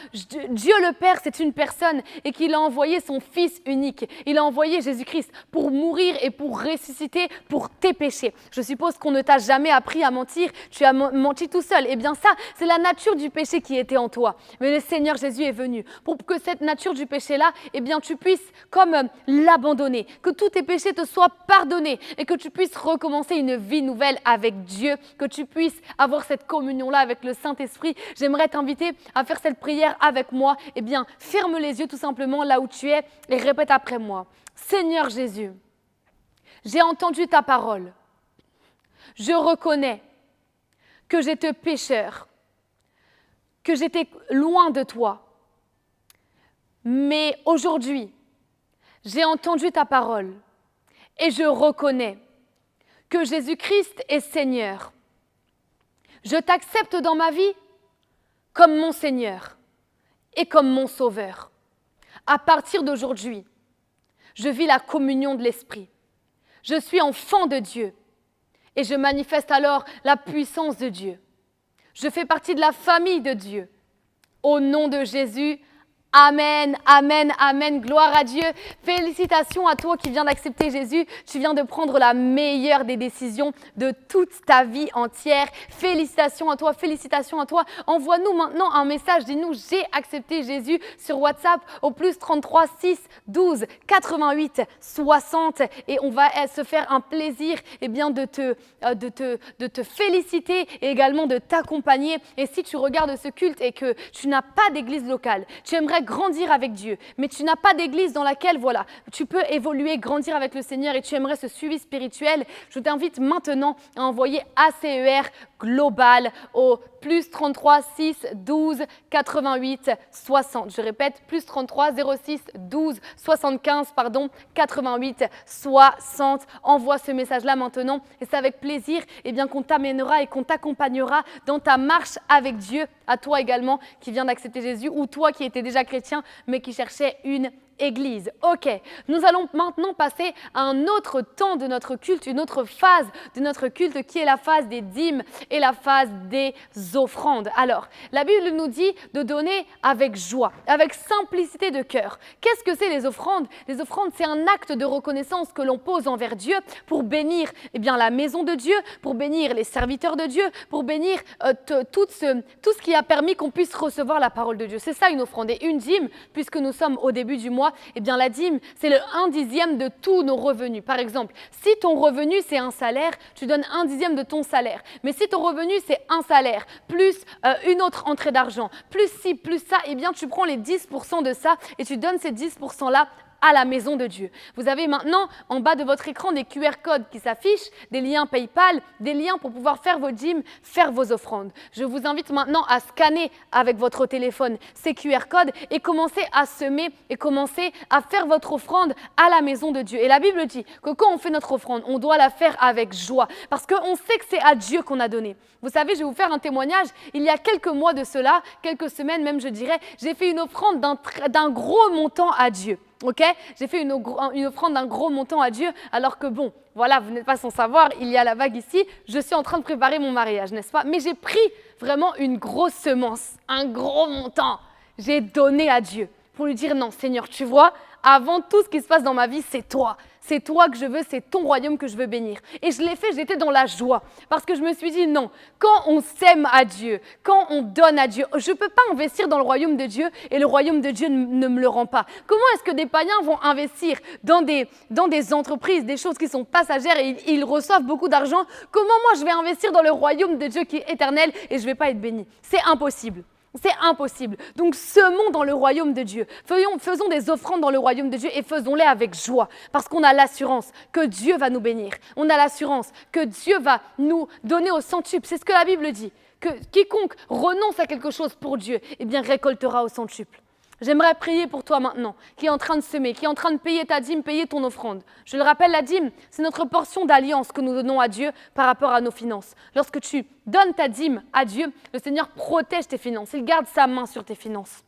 Dieu le Père, c'est une personne et qu'il a envoyé son Fils unique. Il a envoyé Jésus-Christ pour mourir et pour ressusciter pour tes péchés. Je suppose qu'on ne t'a jamais appris à mentir, tu as menti tout seul. Eh bien ça, c'est la nature du péché qui était en toi. Mais le Seigneur Jésus est venu pour que cette nature du péché-là, eh bien tu puisses comme l'abandonner, que tous tes péchés te soient pardonnés et que tu puisses recommencer une vie nouvelle avec Dieu, que tu puisses avoir cette communion-là avec le Saint-Esprit. J'aimerais t'inviter à faire cette prière avec moi. Eh bien, ferme les yeux tout simplement là où tu es et répète après moi. Seigneur Jésus, j'ai entendu ta parole. Je reconnais que j'étais pécheur, que j'étais loin de toi. Mais aujourd'hui, j'ai entendu ta parole et je reconnais que Jésus-Christ est Seigneur. Je t'accepte dans ma vie comme mon Seigneur et comme mon Sauveur. À partir d'aujourd'hui, je vis la communion de l'Esprit. Je suis enfant de Dieu et je manifeste alors la puissance de Dieu. Je fais partie de la famille de Dieu. Au nom de Jésus, Amen, amen, amen, gloire à Dieu. Félicitations à toi qui viens d'accepter Jésus. Tu viens de prendre la meilleure des décisions de toute ta vie entière. Félicitations à toi, félicitations à toi. Envoie-nous maintenant un message, dis-nous j'ai accepté Jésus sur WhatsApp au plus 33 6 12 88 60 et on va se faire un plaisir de te féliciter et également de t'accompagner. Et si tu regardes ce culte et que tu n'as pas d'église locale, tu aimerais grandir avec Dieu, mais tu n'as pas d'église dans laquelle tu peux évoluer, grandir avec le Seigneur et tu aimerais ce suivi spirituel, je t'invite maintenant à envoyer ACER Global au plus 33 6 12 88 60. Je répète, plus 33 06 12 75 88 60. Envoie ce message-là maintenant et c'est avec plaisir qu'on t'amènera et qu'on t'accompagnera dans ta marche avec Dieu, à toi également qui viens d'accepter Jésus ou toi qui étais déjà chrétien mais qui cherchait une église. Ok, nous allons maintenant passer à un autre temps de notre culte, une autre phase de notre culte qui est la phase des dîmes et la phase des offrandes. Alors, la Bible nous dit de donner avec joie, avec simplicité de cœur. Qu'est-ce que c'est les offrandes? Les offrandes, c'est un acte de reconnaissance que l'on pose envers Dieu pour bénir la maison de Dieu, pour bénir les serviteurs de Dieu, pour bénir tout ce qui a permis qu'on puisse recevoir la parole de Dieu. C'est ça une offrande. Et une dîme, puisque nous sommes au début du mois, la dîme, c'est le 1/10 de tous nos revenus. Par exemple, si ton revenu, c'est un salaire, tu donnes 1/10 de ton salaire. Mais si ton revenu, c'est un salaire, plus une autre entrée d'argent, plus ci, plus ça, tu prends les 10% de ça et tu donnes ces 10%-là à la maison de Dieu. Vous avez maintenant en bas de votre écran des QR codes qui s'affichent, des liens PayPal, des liens pour pouvoir faire vos dîmes, faire vos offrandes. Je vous invite maintenant à scanner avec votre téléphone ces QR codes et commencer à semer et commencer à faire votre offrande à la maison de Dieu. Et la Bible dit que quand on fait notre offrande, on doit la faire avec joie parce qu'on sait que c'est à Dieu qu'on a donné. Vous savez, je vais vous faire un témoignage. Il y a quelques mois de cela, quelques semaines même je dirais, j'ai fait une offrande d'un gros montant à Dieu. Ok, j'ai fait une offrande d'un gros montant à Dieu, alors que vous n'êtes pas sans savoir, il y a la vague ici, je suis en train de préparer mon mariage, n'est-ce pas? Mais j'ai pris vraiment une grosse semence, un gros montant. J'ai donné à Dieu pour lui dire non, Seigneur, tu vois, avant tout ce qui se passe dans ma vie, c'est toi. C'est toi que je veux, c'est ton royaume que je veux bénir. Et je l'ai fait, j'étais dans la joie. Parce que je me suis dit non, quand on s'aime à Dieu, quand on donne à Dieu, je ne peux pas investir dans le royaume de Dieu et le royaume de Dieu ne me le rend pas. Comment est-ce que des païens vont investir dans des entreprises, des choses qui sont passagères et ils reçoivent beaucoup d'argent? Comment moi je vais investir dans le royaume de Dieu qui est éternel et je ne vais pas être béni? C'est impossible. C'est impossible. Donc, semons dans le royaume de Dieu. Faisons des offrandes dans le royaume de Dieu et faisons-les avec joie parce qu'on a l'assurance que Dieu va nous bénir. On a l'assurance que Dieu va nous donner au centuple. C'est ce que la Bible dit. Que quiconque renonce à quelque chose pour Dieu, récoltera au centuple. J'aimerais prier pour toi maintenant, qui est en train de semer, qui est en train de payer ta dîme, payer ton offrande. Je le rappelle, la dîme, c'est notre portion d'alliance que nous donnons à Dieu par rapport à nos finances. Lorsque tu donnes ta dîme à Dieu, le Seigneur protège tes finances. Il garde sa main sur tes finances.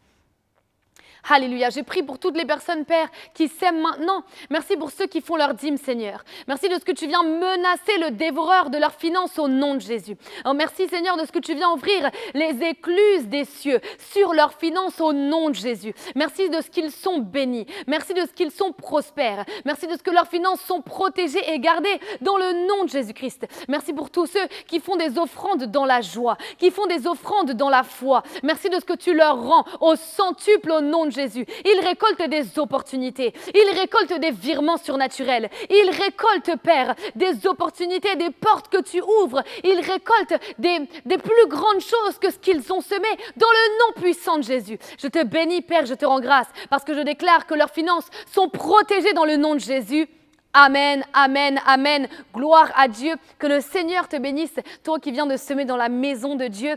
Alléluia, j'ai prié pour toutes les personnes, Père, qui s'aiment maintenant. Merci pour ceux qui font leur dîme, Seigneur. Merci de ce que tu viens menacer le dévoreur de leurs finances au nom de Jésus. Oh, merci, Seigneur, de ce que tu viens ouvrir les écluses des cieux sur leurs finances au nom de Jésus. Merci de ce qu'ils sont bénis. Merci de ce qu'ils sont prospères. Merci de ce que leurs finances sont protégées et gardées dans le nom de Jésus-Christ. Merci pour tous ceux qui font des offrandes dans la joie, qui font des offrandes dans la foi. Merci de ce que tu leur rends au centuple au nom de Jésus. Il récolte des opportunités. Il récolte des virements surnaturels. Il récolte, Père, des opportunités, des portes que tu ouvres. Il récolte des plus grandes choses que ce qu'ils ont semé dans le nom puissant de Jésus. Je te bénis, Père, je te rends grâce parce que je déclare que leurs finances sont protégées dans le nom de Jésus. Amen, amen, amen. Gloire à Dieu. Que le Seigneur te bénisse, toi qui viens de semer dans la maison de Dieu.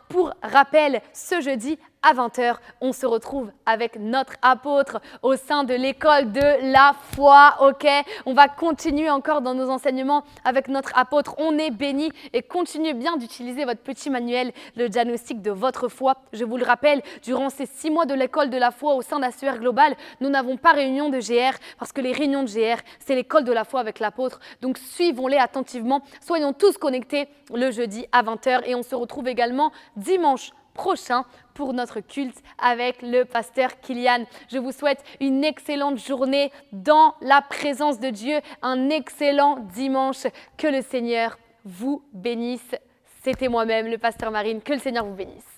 Pour rappel, ce jeudi à 20h, on se retrouve avec notre apôtre au sein de l'école de la foi. Ok, on va continuer encore dans nos enseignements avec notre apôtre. On est béni et continuez bien d'utiliser votre petit manuel, le diagnostic de votre foi. Je vous le rappelle, durant ces 6 mois de l'école de la foi au sein d'ACER Global, nous n'avons pas réunion de GR parce que les réunions de GR, c'est l'école de la foi avec l'apôtre. Donc, suivons-les attentivement. Soyons tous connectés le jeudi à 20h et on se retrouve également dimanche prochain pour notre culte avec le pasteur Kylian. Je vous souhaite une excellente journée dans la présence de Dieu, un excellent dimanche. Que le Seigneur vous bénisse. C'était moi-même, le pasteur Marine. Que le Seigneur vous bénisse.